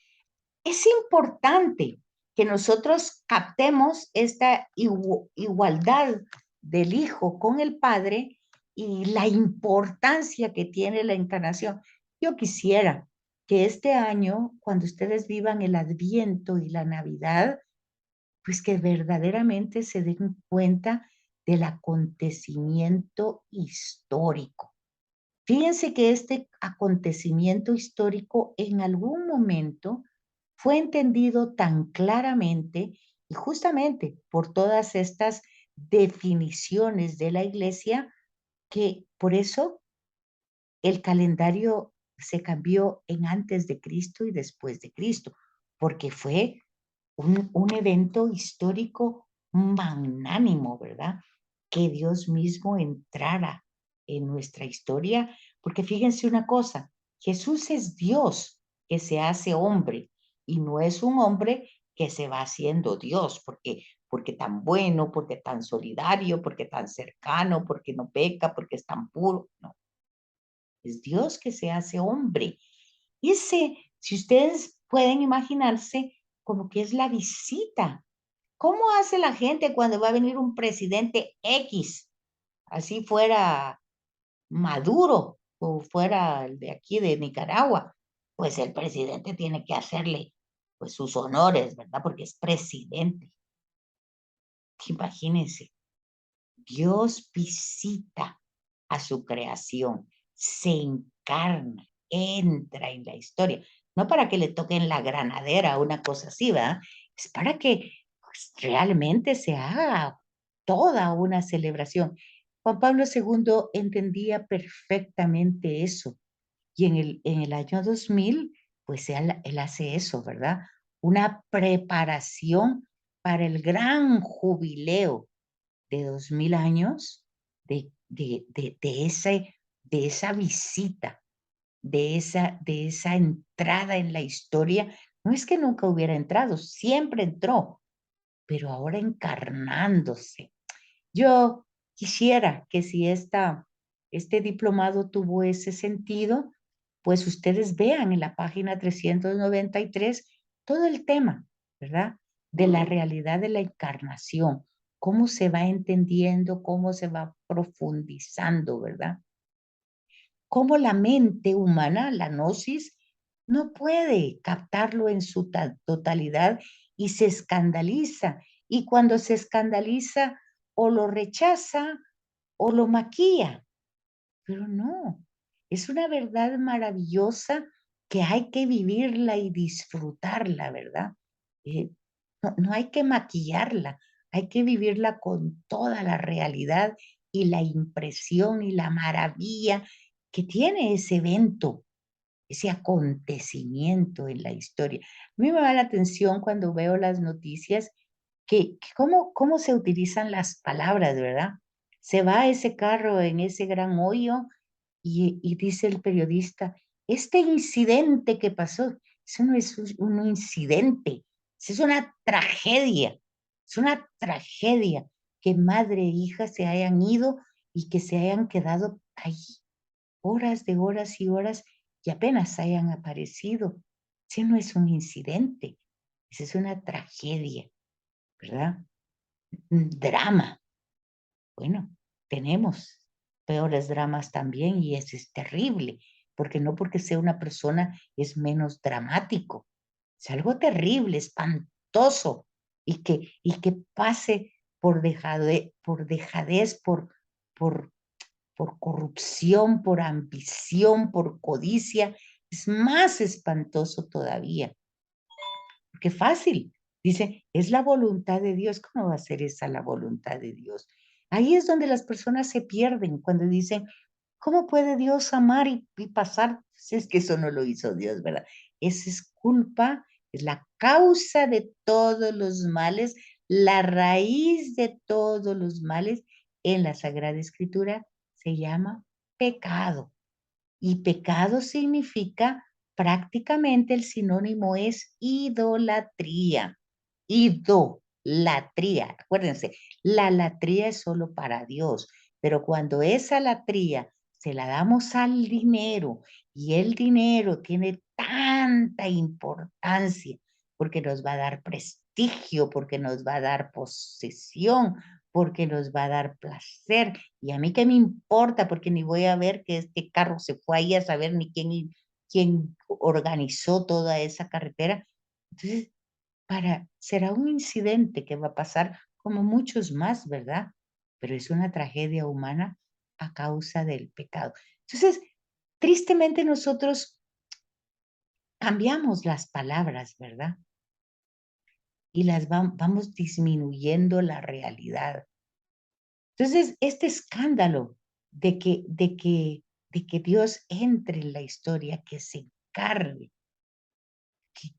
Speaker 1: es importante que nosotros captemos esta igualdad del Hijo con el Padre y la importancia que tiene la encarnación. Yo quisiera que este año, cuando ustedes vivan el Adviento y la Navidad, pues que verdaderamente se den cuenta del acontecimiento histórico. Fíjense que este acontecimiento histórico en algún momento fue entendido tan claramente y justamente por todas estas definiciones de la iglesia que por eso el calendario se cambió en antes de Cristo y después de Cristo, porque fue un evento histórico magnánimo, ¿verdad? Que Dios mismo entrara en nuestra historia, porque fíjense una cosa, Jesús es Dios que se hace hombre y no es un hombre que se va haciendo Dios, porque tan bueno, porque tan solidario, porque tan cercano, porque no peca, porque es tan puro, no, es Dios que se hace hombre. Ese, si ustedes pueden imaginarse, como que es la visita. ¿Cómo hace la gente cuando va a venir un presidente X? Así fuera Maduro o fuera el de aquí de Nicaragua. Pues el presidente tiene que hacerle pues sus honores, ¿verdad? Porque es presidente. Imagínense, Dios visita a su creación, se encarna, entra en la historia. No para que le toquen la granadera o una cosa así, ¿verdad? Es para que pues, realmente se haga toda una celebración. Juan Pablo II entendía perfectamente eso. Y en el año 2000, pues él hace eso, ¿verdad? Una preparación para el gran jubileo de 2000 años de esa visita, de esa entrada en la historia. No es que nunca hubiera entrado, siempre entró, pero ahora encarnándose. Yo quisiera que si este diplomado tuvo ese sentido, pues ustedes vean en la página 393 todo el tema, ¿verdad? De la realidad de la encarnación, cómo se va entendiendo, cómo se va profundizando, ¿verdad? Cómo la mente humana, la gnosis, no puede captarlo en su totalidad y se escandaliza. Y cuando se escandaliza, o lo rechaza o lo maquilla, pero no, es una verdad maravillosa que hay que vivirla y disfrutarla, ¿verdad? Eh, no hay que maquillarla, hay que vivirla con toda la realidad y la impresión y la maravilla que tiene ese evento, ese acontecimiento en la historia. A mí me da la atención cuando veo las noticias que cómo se utilizan las palabras, ¿verdad? Se va ese carro en ese gran hoyo y dice el periodista, este incidente que pasó, eso no es un incidente, eso es una tragedia que madre e hija se hayan ido y que se hayan quedado ahí horas de horas y horas y apenas hayan aparecido. Ese no es un incidente, esa es una tragedia, ¿verdad? Un drama. Bueno, tenemos peores dramas también y ese es terrible, porque no porque sea una persona es menos dramático. Es algo terrible, espantoso y que pase por dejadez, por, por corrupción, por ambición, por codicia. Es más espantoso todavía. Qué fácil. Dice, es la voluntad de Dios. ¿Cómo va a ser esa la voluntad de Dios? Ahí es donde las personas se pierden cuando dicen, ¿cómo puede Dios amar y pasar? Si es que eso no lo hizo Dios, ¿verdad? Esa es culpa, es la causa de todos los males, la raíz de todos los males en la Sagrada Escritura se llama pecado. Y pecado significa, prácticamente el sinónimo es idolatría. Idolatría. Acuérdense, la latría es solo para Dios, pero cuando esa latría se la damos al dinero y el dinero tiene tanta importancia porque nos va a dar prestigio, porque nos va a dar posesión, porque nos va a dar placer. Y a mí qué me importa, porque ni voy a ver que este carro se fue ahí a saber ni quién organizó toda esa carretera. Entonces, será un incidente que va a pasar como muchos más, ¿verdad? Pero es una tragedia humana a causa del pecado. Entonces, tristemente nosotros cambiamos las palabras, ¿verdad? Y vamos disminuyendo la realidad. Entonces, este escándalo de que Dios entre en la historia, que se encargue,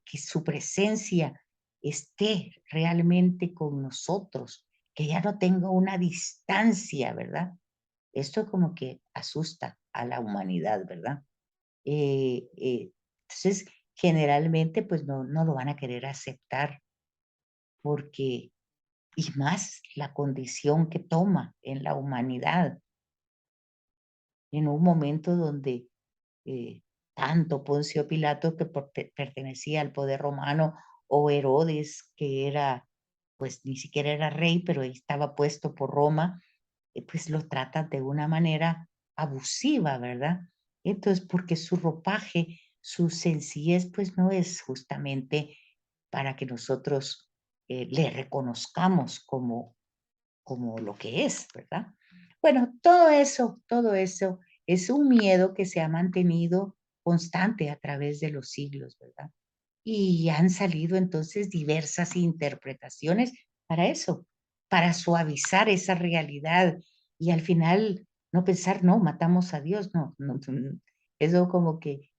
Speaker 1: que su presencia esté realmente con nosotros, que ya no tenga una distancia, ¿verdad? Esto como que asusta a la humanidad, ¿verdad? Entonces, generalmente, pues no lo van a querer aceptar porque, y más la condición que toma en la humanidad en un momento donde eh, tanto Poncio Pilato, que pertenecía al poder romano, o Herodes, que era, pues ni siquiera era rey, pero estaba puesto por Roma, pues lo tratan de una manera abusiva, ¿verdad? Entonces, porque su ropaje, su sencillez, pues no es justamente para que nosotros le reconozcamos como lo que es, ¿verdad? Bueno, todo eso es un miedo que se ha mantenido constante a través de los siglos, ¿verdad? Y han salido entonces diversas interpretaciones para eso, para suavizar esa realidad y al final no pensar, no, matamos a Dios, no, eso como que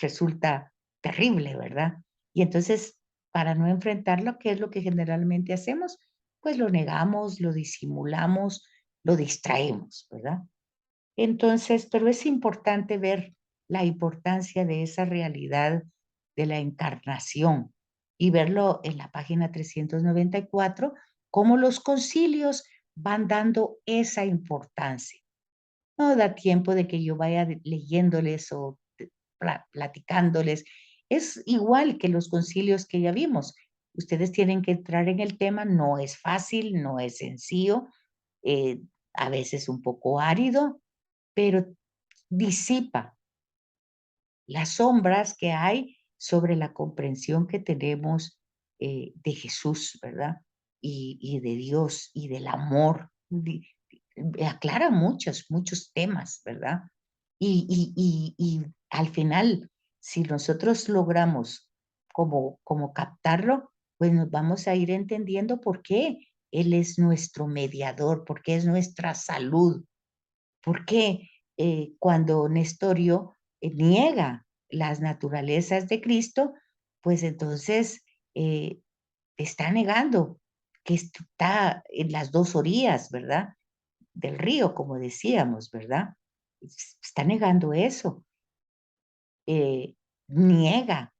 Speaker 1: resulta terrible, ¿verdad? Y entonces, para no enfrentarlo, ¿qué es lo que generalmente hacemos? Pues lo negamos, lo disimulamos, lo distraemos, ¿verdad? Entonces, pero es importante ver la importancia de esa realidad de la encarnación y verlo en la página 394, cómo los concilios van dando esa importancia. No da tiempo de que yo vaya leyéndoles o platicándoles. Es igual que los concilios que ya vimos. Ustedes tienen que entrar en el tema, no es fácil, no es sencillo, eh, a veces un poco árido, pero disipa las sombras que hay sobre la comprensión que tenemos de Jesús, ¿verdad? Y de Dios y del amor. Aclara muchos temas, ¿verdad? Y al final, si nosotros logramos como captarlo, pues nos vamos a ir entendiendo por qué Él es nuestro mediador, por qué es nuestra salud, por qué cuando Nestorio niega las naturalezas de Cristo, pues entonces eh, está negando que está en las dos orillas, ¿verdad? Del río, como decíamos, ¿verdad? Está negando eso. Niega,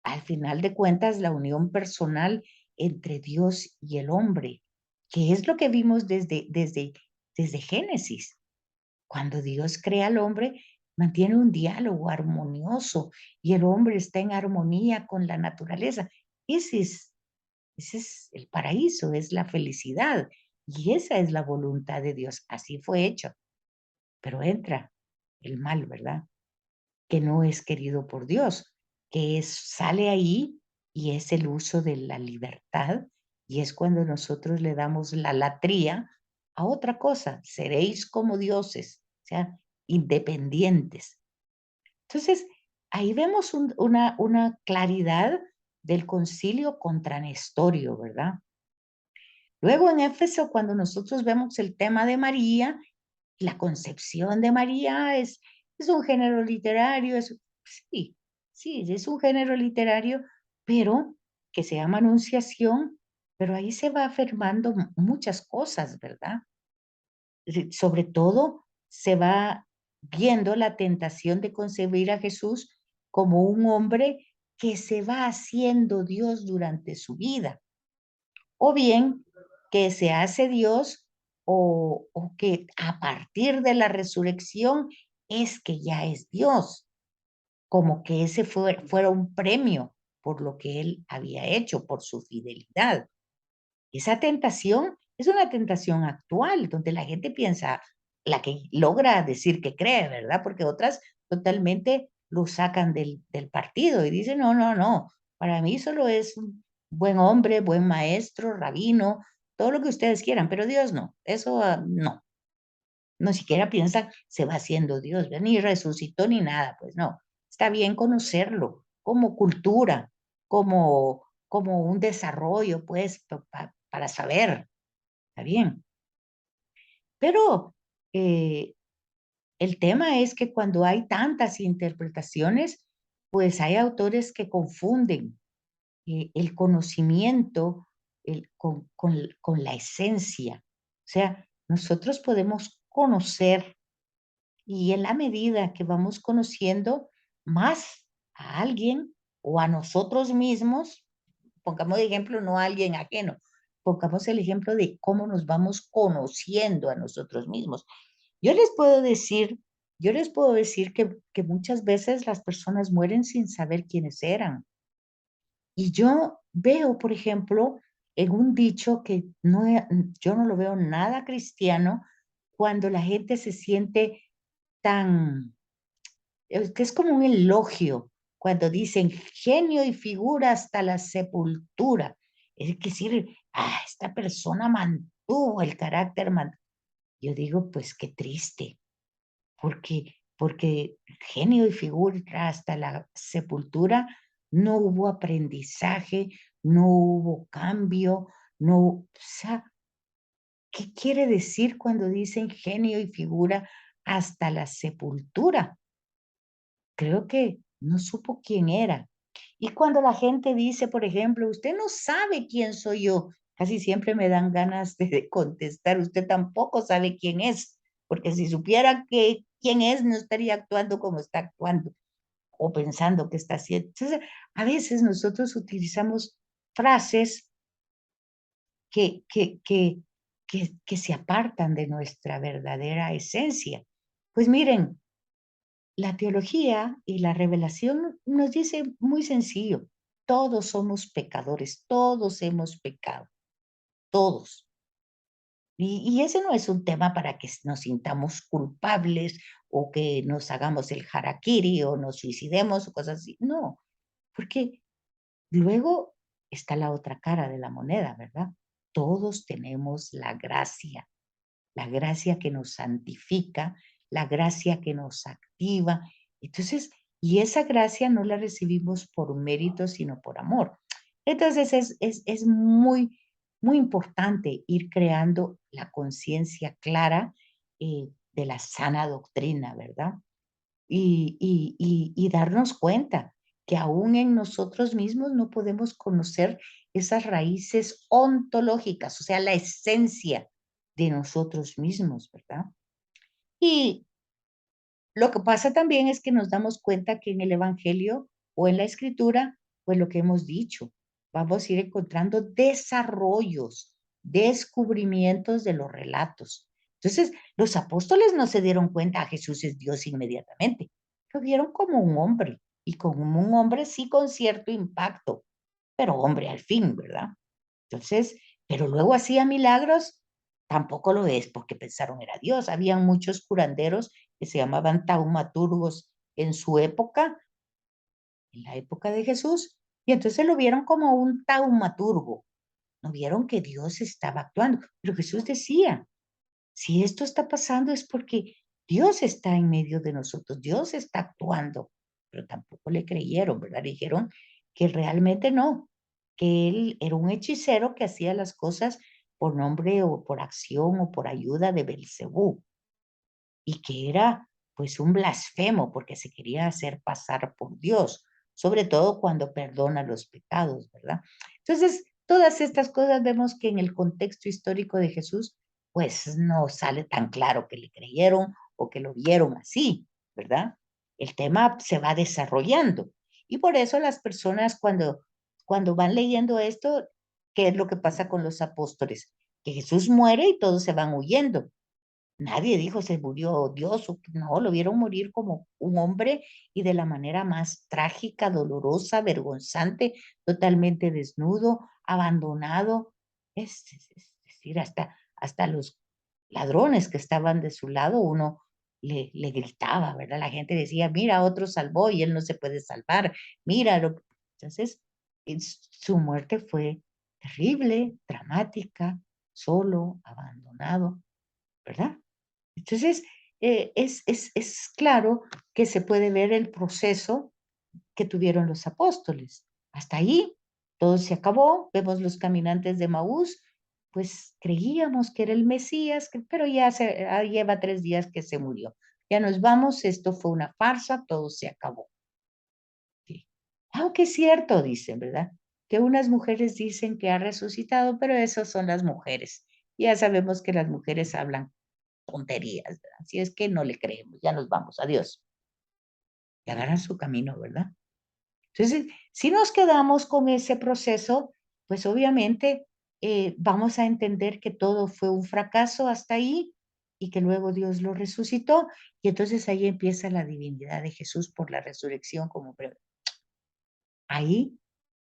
Speaker 1: al final de cuentas, la unión personal entre Dios y el hombre, que es lo que vimos desde Génesis. Cuando Dios crea al hombre, mantiene un diálogo armonioso y el hombre está en armonía con la naturaleza. Ese es, ese es el paraíso, es la felicidad y esa es la voluntad de Dios. Así fue hecho. Pero entra el mal, ¿verdad? Que no es querido por Dios, que sale ahí y es el uso de la libertad y es cuando nosotros le damos la latría a otra cosa, seréis como dioses, o sea, independientes. Entonces, ahí vemos una claridad del concilio contra Nestorio, ¿verdad? Luego en Éfeso, cuando nosotros vemos el tema de María, la concepción de María es un género literario, sí, sí, es un género literario, pero que se llama Anunciación, pero ahí se va afirmando muchas cosas, ¿verdad? Sobre todo se va viendo la tentación de concebir a Jesús como un hombre que se va haciendo Dios durante su vida o bien que se hace Dios o que a partir de la resurrección es que ya es Dios, como que ese fuera un premio por lo que él había hecho, por su fidelidad. Esa tentación es una tentación actual, donde la gente piensa, la que logra decir que cree, ¿verdad? Porque otras totalmente lo sacan del partido y dicen, no, no, no, para mí solo es un buen hombre, buen maestro, rabino, todo lo que ustedes quieran, pero Dios no, eso no, no siquiera piensan, se va haciendo Dios, ¿verdad? Ni resucitó ni nada, pues no, está bien conocerlo como cultura, como un desarrollo, pues, para saber, está bien. Pero eh, el tema es que cuando hay tantas interpretaciones, pues hay autores que confunden el conocimiento con la esencia. O sea, nosotros podemos conocer y en la medida que vamos conociendo más a alguien o a nosotros mismos, pongamos de ejemplo no a alguien ajeno, pongamos el ejemplo de cómo nos vamos conociendo a nosotros mismos. Yo les puedo decir, yo les puedo decir que muchas veces las personas mueren sin saber quiénes eran. Y yo veo, por ejemplo, en un dicho que no, yo no lo veo nada cristiano, cuando la gente se siente tan, que es como un elogio, cuando dicen genio y figura hasta la sepultura. Es decir, esta persona mantuvo el carácter. Yo digo, pues qué triste, porque genio y figura hasta la sepultura no hubo aprendizaje, no hubo cambio, no, o sea, ¿qué quiere decir cuando dicen genio y figura hasta la sepultura? Creo que no supo quién era. Y cuando la gente dice, por ejemplo, usted no sabe quién soy yo, casi siempre me dan ganas de contestar, usted tampoco sabe quién es, porque si supiera quién es, no estaría actuando como está actuando o pensando que está haciendo. Entonces, a veces nosotros utilizamos frases que, que, que, que se apartan de nuestra verdadera esencia. Pues miren, la teología y la revelación nos dice muy sencillo, todos somos pecadores, todos hemos pecado, todos. Y ese no es un tema para que nos sintamos culpables o que nos hagamos el harakiri o nos suicidemos o cosas así. No, porque luego está la otra cara de la moneda, ¿verdad? Todos tenemos la gracia que nos santifica, la gracia que nos activa. Entonces, y esa gracia no la recibimos por mérito, sino por amor. Entonces, es muy, muy importante ir creando la conciencia clara de la sana doctrina, ¿verdad? Y darnos cuenta que aún en nosotros mismos no podemos conocer esas raíces ontológicas, o sea, la esencia de nosotros mismos, ¿verdad? Y lo que pasa también es que nos damos cuenta que en el Evangelio o en la Escritura, pues lo que hemos dicho, vamos a ir encontrando desarrollos, descubrimientos de los relatos. Entonces, los apóstoles no se dieron cuenta a Jesús es Dios inmediatamente, lo vieron como un hombre y como un hombre sí con cierto impacto, pero hombre al fin, ¿verdad? Entonces, pero luego hacía milagros, tampoco lo es porque pensaron era Dios. Habían muchos curanderos que se llamaban taumaturgos en su época, en la época de Jesús, y entonces lo vieron como un taumaturgo. No vieron que Dios estaba actuando. Pero Jesús decía, si esto está pasando es porque Dios está en medio de nosotros, Dios está actuando, pero tampoco le creyeron, ¿verdad? Le dijeron que realmente no, que él era un hechicero que hacía las cosas por nombre o por acción o por ayuda de Belcebú y que era pues un blasfemo porque se quería hacer pasar por Dios, sobre todo cuando perdona los pecados, ¿verdad? Entonces, todas estas cosas vemos que en el contexto histórico de Jesús, pues no sale tan claro que le creyeron o que lo vieron así, ¿verdad? El tema se va desarrollando y por eso las personas cuando van leyendo esto, ¿qué es lo que pasa con los apóstoles? Que Jesús muere y todos se van huyendo. Nadie dijo se murió Dios, no, lo vieron morir como un hombre y de la manera más trágica, dolorosa, vergonzante, totalmente desnudo, abandonado. Es decir, hasta los ladrones que estaban de su lado, uno le gritaba, ¿verdad? La gente decía, mira, otro salvó y él no se puede salvar, míralo. Entonces, su muerte fue terrible, dramática, solo, abandonado, ¿verdad? Entonces, es claro que se puede ver el proceso que tuvieron los apóstoles. Hasta ahí todo se acabó, vemos los caminantes de Maús, pues creíamos que era el Mesías, pero lleva 3 días que se murió. Ya nos vamos, esto fue una farsa, todo se acabó. Sí. Aunque es cierto, dicen, ¿verdad? Que unas mujeres dicen que ha resucitado, pero esas son las mujeres. Ya sabemos que las mujeres hablan tonterías, ¿verdad? Así es que no le creemos, ya nos vamos, adiós. Y agarran su camino, ¿verdad? Entonces, si nos quedamos con ese proceso, pues obviamente vamos a entender que todo fue un fracaso hasta ahí y que luego Dios lo resucitó y entonces ahí empieza la divinidad de Jesús por la resurrección como ahí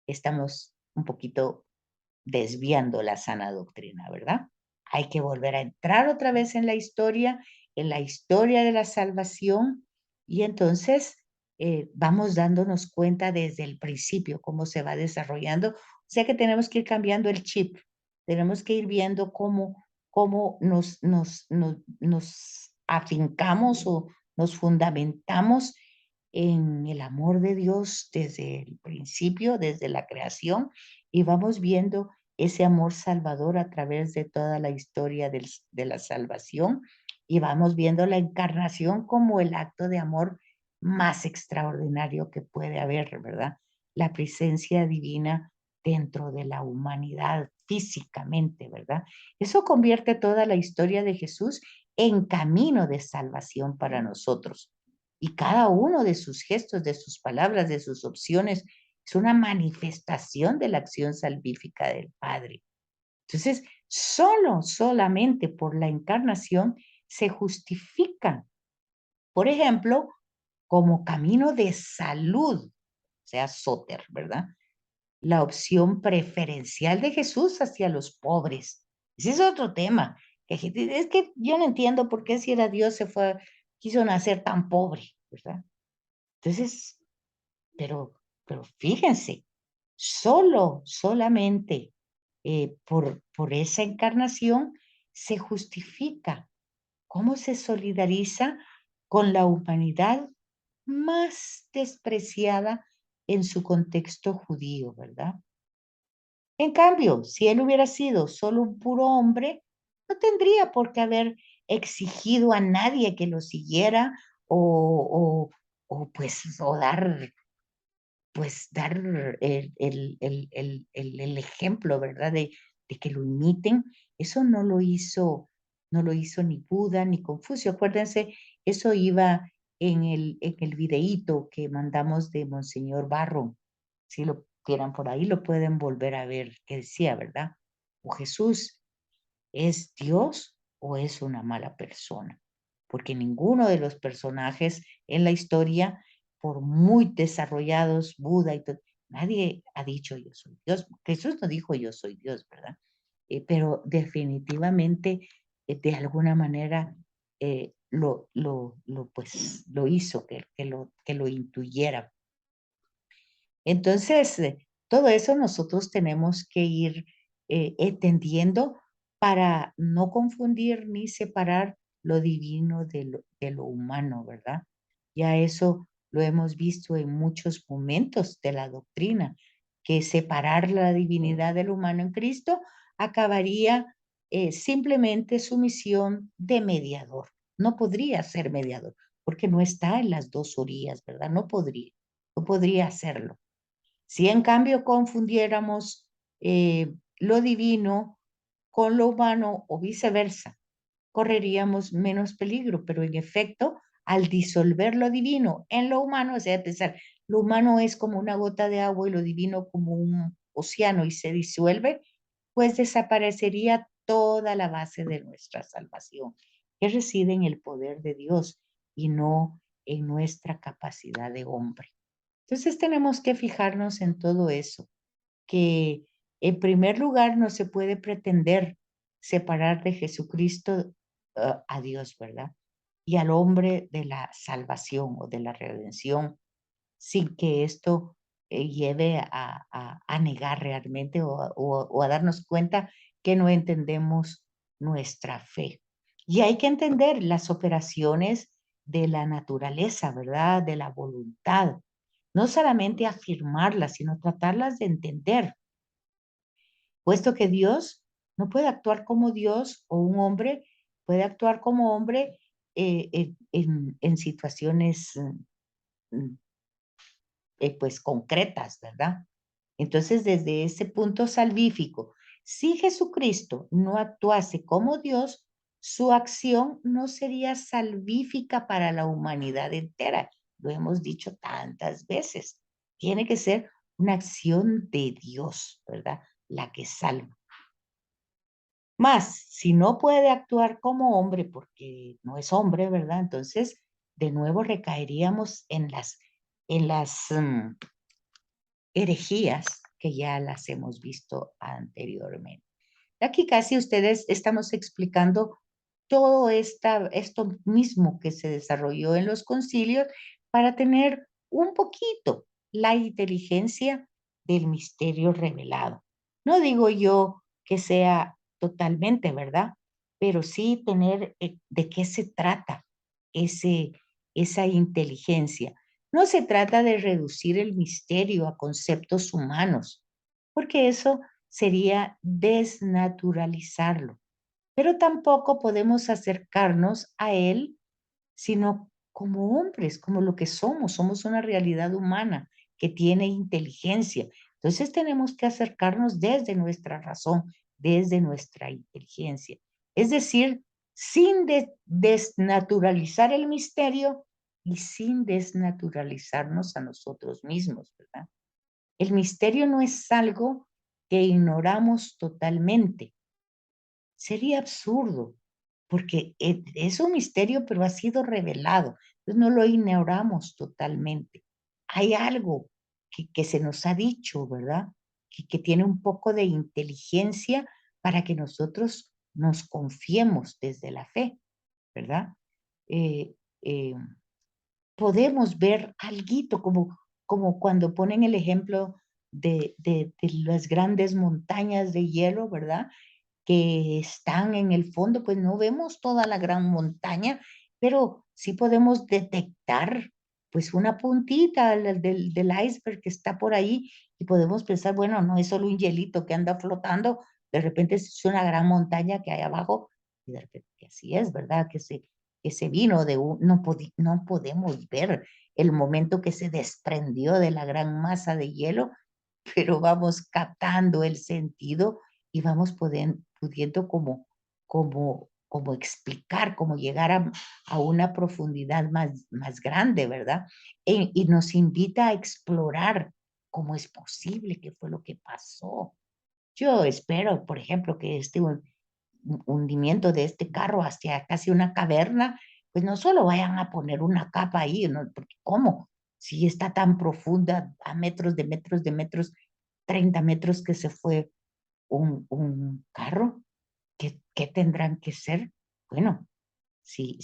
Speaker 1: estamos un poquito desviando la sana doctrina, ¿verdad? Hay que volver a entrar otra vez en la historia de la salvación, y entonces vamos dándonos cuenta desde el principio cómo se va desarrollando. O sea que tenemos que ir cambiando el chip, tenemos que ir viendo cómo nos afincamos o nos fundamentamos en el amor de Dios desde el principio, desde la creación, y vamos viendo ese amor salvador a través de toda la historia de la salvación, y vamos viendo la encarnación como el acto de amor más extraordinario que puede haber, ¿verdad? La presencia divina dentro de la humanidad físicamente, ¿verdad? Eso convierte toda la historia de Jesús en camino de salvación para nosotros. Y cada uno de sus gestos, de sus palabras, de sus opciones, es una manifestación de la acción salvífica del Padre. Entonces, solamente por la encarnación se justifica, por ejemplo, como camino de salud, o sea, Soter, ¿verdad? La opción preferencial de Jesús hacia los pobres. Ese es otro tema. Es que yo no entiendo por qué si era Dios quiso nacer tan pobre, ¿verdad? Entonces, pero, pero fíjense, solamente por esa encarnación se justifica cómo se solidariza con la humanidad más despreciada en su contexto judío, ¿verdad? En cambio, si él hubiera sido solo un puro hombre, no tendría por qué haber exigido a nadie que lo siguiera o, o dar dar el ejemplo, ¿verdad? De que lo imiten. Eso no lo hizo ni Buda ni Confucio. Acuérdense, eso iba en el videíto que mandamos de Monseñor Barro. Si lo quieran por ahí, lo pueden volver a ver, que decía, ¿verdad? O Jesús, ¿es Dios o es una mala persona? Porque ninguno de los personajes en la historia, por muy desarrollados, Buda y todo, nadie ha dicho yo soy Dios. Jesús no dijo yo soy Dios, ¿verdad? Pero definitivamente, de alguna manera, pues, lo hizo, que lo intuyera. Entonces, todo eso nosotros tenemos que ir entendiendo para no confundir ni separar lo divino de lo humano, ¿verdad? Ya eso lo hemos visto en muchos momentos de la doctrina, que separar la divinidad del humano en Cristo acabaría simplemente su misión de mediador. No podría ser mediador, porque no está en las dos orillas, ¿verdad? No podría hacerlo. Si en cambio confundiéramos lo divino con lo humano o viceversa, correríamos menos peligro, pero en efecto, al disolver lo divino en lo humano, o sea, pensar, lo humano es como una gota de agua y lo divino como un océano y se disuelve, pues desaparecería toda la base de nuestra salvación, que reside en el poder de Dios y no en nuestra capacidad de hombre. Entonces tenemos que fijarnos en todo eso, que en primer lugar no se puede pretender separar de Jesucristo a Dios, ¿verdad? Y al hombre de la salvación o de la redención, sin que esto lleve a negar realmente o a darnos cuenta que no entendemos nuestra fe. Y hay que entender las operaciones de la naturaleza, ¿verdad? De la voluntad. No solamente afirmarlas, sino tratarlas de entender, puesto que Dios no puede actuar como Dios o un hombre puede actuar como hombre en situaciones mm, pues concretas, ¿verdad? Entonces, desde ese punto salvífico, si Jesucristo no actuase como Dios, su acción no sería salvífica para la humanidad entera. Lo hemos dicho tantas veces. Tiene que ser una acción de Dios, ¿verdad? La que salva. Más, si no puede actuar como hombre porque no es hombre, ¿verdad? Entonces, de nuevo recaeríamos en las herejías que ya las hemos visto anteriormente. Aquí casi ustedes estamos explicando todo esto mismo que se desarrolló en los concilios para tener un poquito la inteligencia del misterio revelado. No digo yo que sea totalmente, ¿verdad? Pero sí tener de qué se trata ese, esa inteligencia. No se trata de reducir el misterio a conceptos humanos, porque eso sería desnaturalizarlo. Pero tampoco podemos acercarnos a él sino como hombres, como lo que somos. Somos una realidad humana que tiene inteligencia. Entonces tenemos que acercarnos desde nuestra razón, desde nuestra inteligencia. Es decir, sin desnaturalizar el misterio y sin desnaturalizarnos a nosotros mismos, ¿verdad? El misterio no es algo que ignoramos totalmente. Sería absurdo, porque es un misterio, pero ha sido revelado. Entonces no lo ignoramos totalmente. Hay algo que se nos ha dicho, ¿verdad? Que tiene un poco de inteligencia para que nosotros nos confiemos desde la fe, ¿verdad? Eh, eh, Podemos ver alguito como cuando ponen el ejemplo de las grandes montañas de hielo, ¿verdad? Que están en el fondo, pues no vemos toda la gran montaña, pero sí podemos detectar pues una puntita del iceberg que está por ahí y podemos pensar, bueno, no es solo un hielito que anda flotando, de repente es una gran montaña que hay abajo y de repente que así es, ¿verdad? Que se vino de un, no podemos ver el momento que se desprendió de la gran masa de hielo, pero vamos captando el sentido y vamos pudiendo como explicar, como llegar a una profundidad más grande, ¿verdad? Y nos invita a explorar cómo es posible, qué fue lo que pasó. Yo espero, por ejemplo, que este hundimiento de este carro hacia casi una caverna, pues no solo vayan a poner una capa ahí, ¿no? Porque ¿cómo? Si está tan profunda, a metros de metros de metros, 30 metros que se fue un carro, ¿qué tendrán que ser? Bueno, si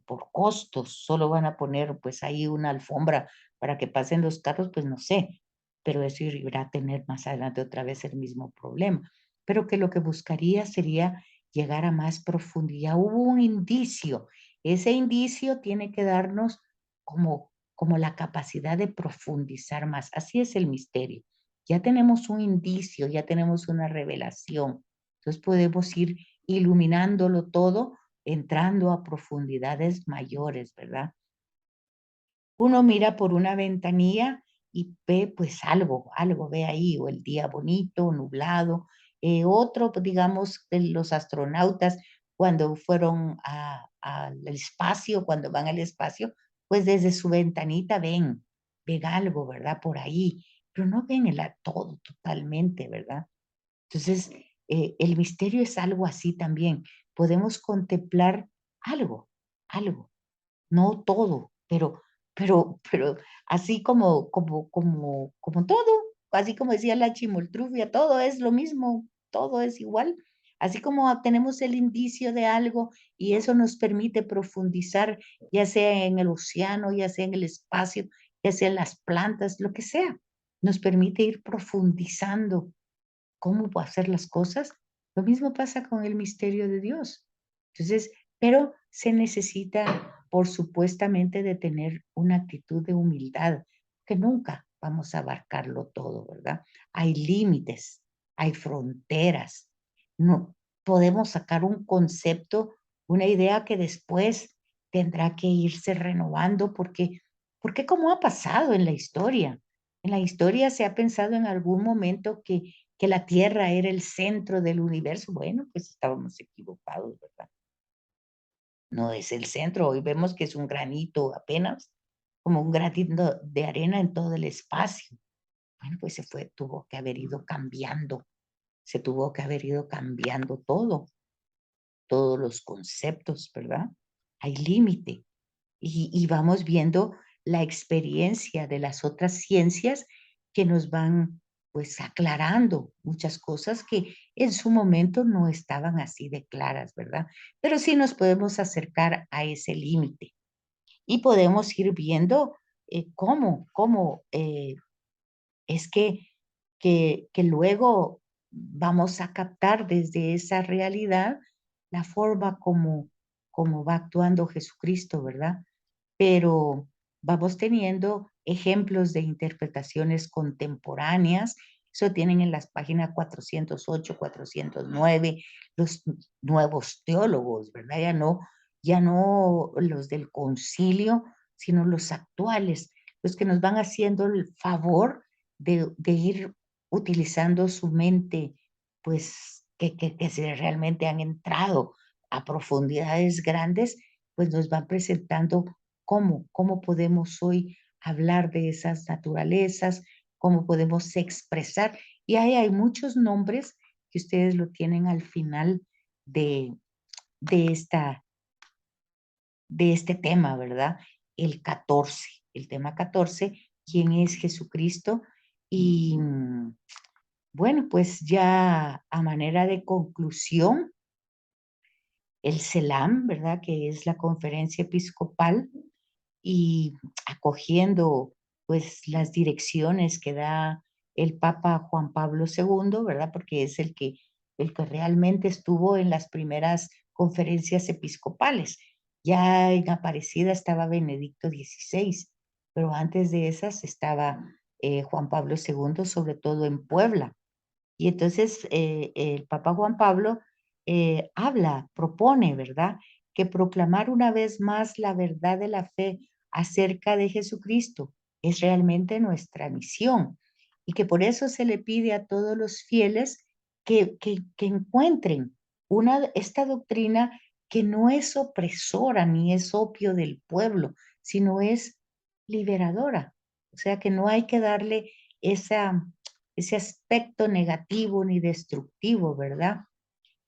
Speaker 1: por costos solo van a poner pues ahí una alfombra para que pasen los carros, pues no sé, pero eso irá a tener más adelante otra vez el mismo problema. Pero que lo que buscaría sería llegar a más profundidad. Hubo un indicio, ese indicio tiene que darnos como la capacidad de profundizar más. Así es el misterio. Ya tenemos un indicio, ya tenemos una revelación. Entonces podemos ir iluminándolo todo entrando a profundidades mayores, ¿verdad? Uno mira por una ventanilla y ve pues algo ve ahí, o el día bonito, nublado. Otro, pues, digamos, los astronautas cuando fueron al espacio, cuando van al espacio, pues desde su ventanita ven algo, ¿verdad? Por ahí, pero no ven todo totalmente, ¿verdad? Entonces, el misterio es algo así también. Podemos contemplar algo, algo, no todo, pero así como todo, así como decía la chimoltrufia, todo es lo mismo, todo es igual. Así como tenemos el indicio de algo y eso nos permite profundizar, ya sea en el océano, ya sea en el espacio, ya sea en las plantas, lo que sea, nos permite ir profundizando cómo hacer las cosas. Lo mismo pasa con el misterio de Dios. Entonces, pero se necesita, por supuestamente, de tener una actitud de humildad, que nunca vamos a abarcarlo todo, ¿verdad? Hay límites, hay fronteras. No podemos sacar un concepto, una idea que después tendrá que irse renovando porque como ha pasado en la historia. En la historia se ha pensado en algún momento que la Tierra era el centro del universo. Bueno, pues estábamos equivocados, ¿verdad? No es el centro. Hoy vemos que es un granito apenas, como un granito de arena en todo el espacio. Bueno, pues tuvo que haber ido cambiando, se tuvo que haber ido cambiando todo, todos los conceptos, ¿verdad? Hay límite. Y vamos viendo la experiencia de las otras ciencias que nos van pues aclarando muchas cosas que en su momento no estaban así de claras, ¿verdad? Pero sí nos podemos acercar a ese límite y podemos ir viendo ¿Cómo? Es que luego vamos a captar desde esa realidad la forma como va actuando Jesucristo, ¿verdad? Pero vamos teniendo ejemplos de interpretaciones contemporáneas. Eso tienen en las páginas 408, 409, los nuevos teólogos, ¿verdad? Ya no los del concilio, sino los actuales, los que nos van haciendo el favor de ir utilizando su mente, pues que se realmente han entrado a profundidades grandes, pues nos van presentando cómo podemos hoy hablar de esas naturalezas, cómo podemos expresar. Y ahí hay muchos nombres que ustedes lo tienen al final de, de, esta, de este tema, ¿verdad? El 14, el tema 14, ¿quién es Jesucristo? Y bueno, pues ya a manera de conclusión, el CELAM, ¿verdad? Que es la conferencia episcopal, y acogiendo pues las direcciones que da el Papa Juan Pablo II, ¿verdad? Porque es el que realmente estuvo en las primeras conferencias episcopales. Ya en Aparecida estaba Benedicto XVI, pero antes de esas estaba Juan Pablo II, sobre todo en Puebla. Y entonces el Papa Juan Pablo propone, ¿verdad? Que proclamar una vez más la verdad de la fe acerca de Jesucristo es realmente nuestra misión y que por eso se le pide a todos los fieles que encuentren esta doctrina que no es opresora ni es opio del pueblo, sino es liberadora. O sea que no hay que darle esa ese aspecto negativo ni destructivo, ¿verdad?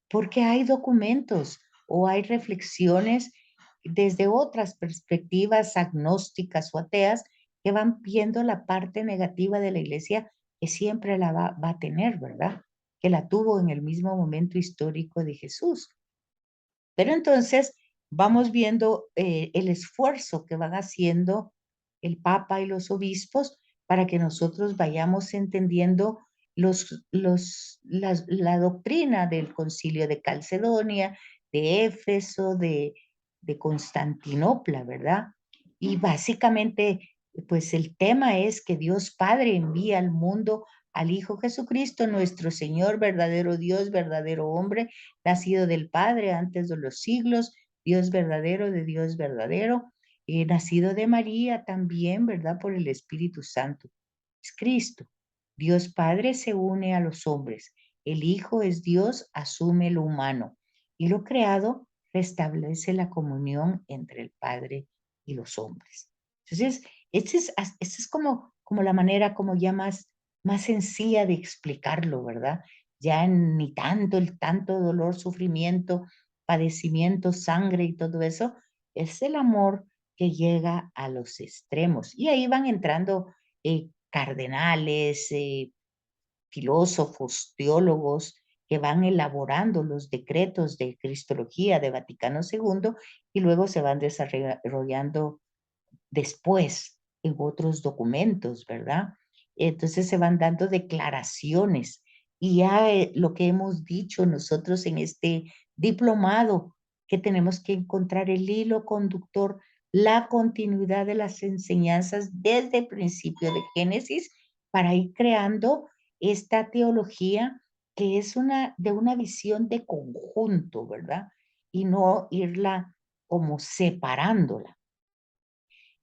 Speaker 1: Porque hay documentos o hay reflexiones desde otras perspectivas agnósticas o ateas que van viendo la parte negativa de la iglesia que siempre la va a tener, ¿verdad? Que la tuvo en el mismo momento histórico de Jesús. Pero entonces vamos viendo el esfuerzo que van haciendo el Papa y los obispos para que nosotros vayamos entendiendo la doctrina del concilio de Calcedonia, de Éfeso, de Constantinopla, ¿verdad? Y básicamente, pues el tema es que Dios Padre envía al mundo al Hijo Jesucristo, nuestro Señor, verdadero Dios, verdadero hombre, nacido del Padre antes de los siglos, Dios verdadero de Dios verdadero, nacido de María también, ¿verdad? Por el Espíritu Santo. Es Cristo. Dios Padre se une a los hombres. El Hijo es Dios, asume lo humano. Y lo creado restablece la comunión entre el Padre y los hombres. Entonces, esta es como la manera como ya más sencilla de explicarlo, ¿verdad? Ya ni tanto el tanto dolor, sufrimiento, padecimiento, sangre y todo eso, es el amor que llega a los extremos. Y ahí van entrando cardenales, filósofos, teólogos, que van elaborando los decretos de Cristología de Vaticano II y luego se van desarrollando después en otros documentos, ¿verdad? Entonces se van dando declaraciones y ya lo que hemos dicho nosotros en este diplomado, que tenemos que encontrar el hilo conductor, la continuidad de las enseñanzas desde el principio de Génesis para ir creando esta teología que es de una visión de conjunto, ¿verdad? Y no irla como separándola.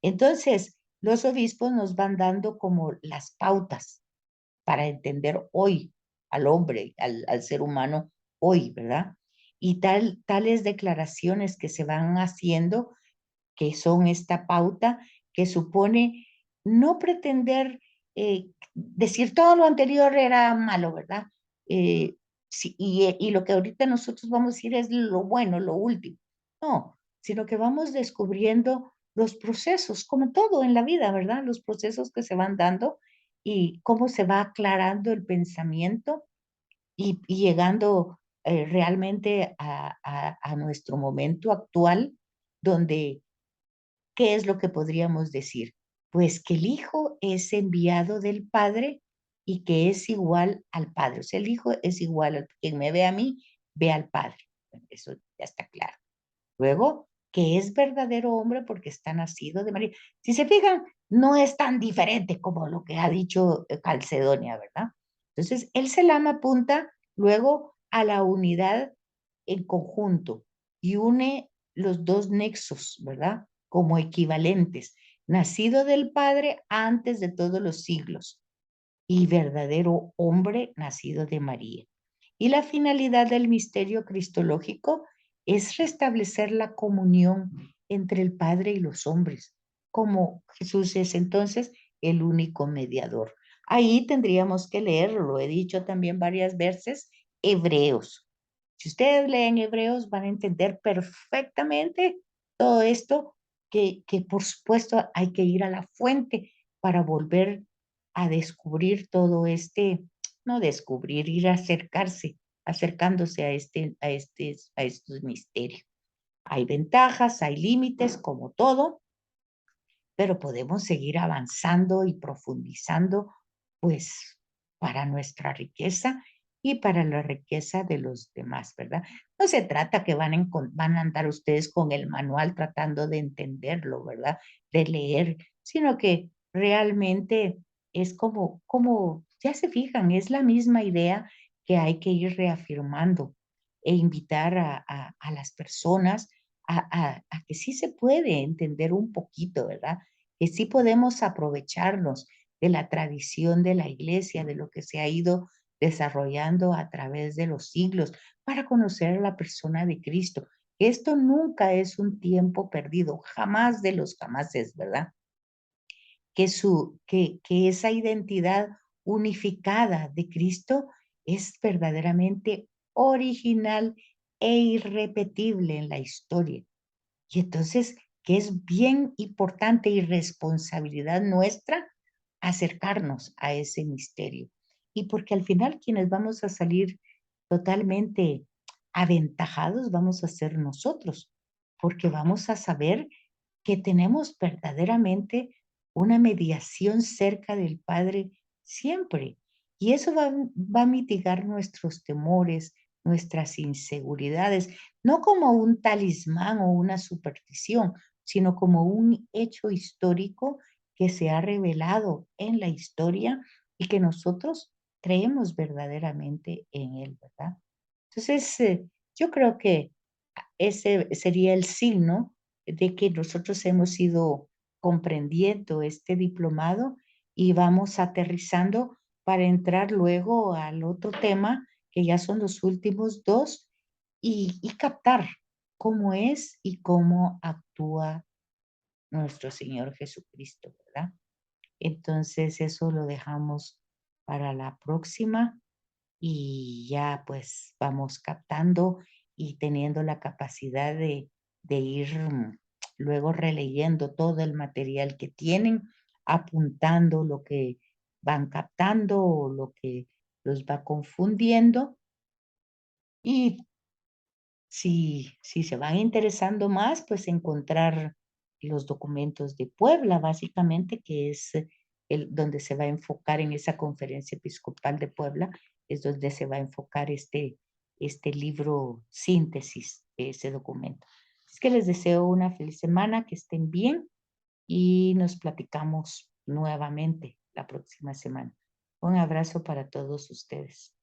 Speaker 1: Entonces, los obispos nos van dando como las pautas para entender hoy al hombre, al ser humano hoy, ¿verdad? Y tales declaraciones que se van haciendo, que son esta pauta, que supone no pretender decir todo lo anterior era malo, ¿verdad? Sí, y lo que ahorita nosotros vamos a decir es lo bueno, lo último. No, sino que vamos descubriendo los procesos, como todo en la vida, ¿verdad? Los procesos que se van dando y cómo se va aclarando el pensamiento y llegando realmente a nuestro momento actual, donde, ¿qué es lo que podríamos decir? Pues que el Hijo es enviado del Padre y que es igual al Padre. O sea, el Hijo es igual al quien me ve a mí, ve al Padre. Bueno, eso ya está claro. Luego, que es verdadero hombre porque está nacido de María. Si se fijan, no es tan diferente como lo que ha dicho Calcedonia, ¿verdad? Entonces, el Selam apunta luego a la unidad en conjunto y une los dos nexos, ¿verdad? Como equivalentes. Nacido del Padre antes de todos los siglos y verdadero hombre nacido de María. Y la finalidad del misterio cristológico es restablecer la comunión entre el Padre y los hombres, como Jesús es entonces el único mediador. Ahí tendríamos que leer, lo he dicho también varias veces, Hebreos. Si ustedes leen Hebreos van a entender perfectamente todo esto, que por supuesto hay que ir a la fuente para volver a descubrir todo este, no descubrir, ir a acercarse, acercándose a estos misterios. Hay ventajas, hay límites, como todo, pero podemos seguir avanzando y profundizando, pues, para nuestra riqueza y para la riqueza de los demás, ¿verdad? No se trata que van a andar ustedes con el manual tratando de entenderlo, ¿verdad? De leer, sino que realmente es como, ya se fijan, es la misma idea que hay que ir reafirmando e invitar a las personas a que sí se puede entender un poquito, ¿verdad? Que sí podemos aprovecharnos de la tradición de la iglesia, de lo que se ha ido desarrollando a través de los siglos para conocer a la persona de Cristo. Esto nunca es un tiempo perdido, jamás de los jamás es, ¿verdad? Que esa identidad unificada de Cristo es verdaderamente original e irrepetible en la historia. Y entonces, que es bien importante y responsabilidad nuestra acercarnos a ese misterio. Y porque al final quienes vamos a salir totalmente aventajados vamos a ser nosotros, porque vamos a saber que tenemos verdaderamente una mediación cerca del Padre siempre. Y eso va a mitigar nuestros temores, nuestras inseguridades, no como un talismán o una superstición, sino como un hecho histórico que se ha revelado en la historia y que nosotros creemos verdaderamente en él, ¿verdad? Entonces, yo creo que ese sería el signo de que nosotros hemos ido comprendiendo este diplomado y vamos aterrizando para entrar luego al otro tema, que ya son los últimos dos, y captar cómo es y cómo actúa nuestro Señor Jesucristo, ¿verdad? Entonces, eso lo dejamos para la próxima y ya pues vamos captando y teniendo la capacidad de ir luego releyendo todo el material que tienen, apuntando lo que van captando o lo que los va confundiendo y si se van interesando más, pues encontrar los documentos de Puebla, básicamente, que es donde se va a enfocar en esa conferencia episcopal de Puebla, es donde se va a enfocar este libro síntesis de ese documento. Es que les deseo una feliz semana, que estén bien y nos platicamos nuevamente la próxima semana. Un abrazo para todos ustedes.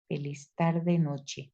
Speaker 1: Feliz tarde, noche.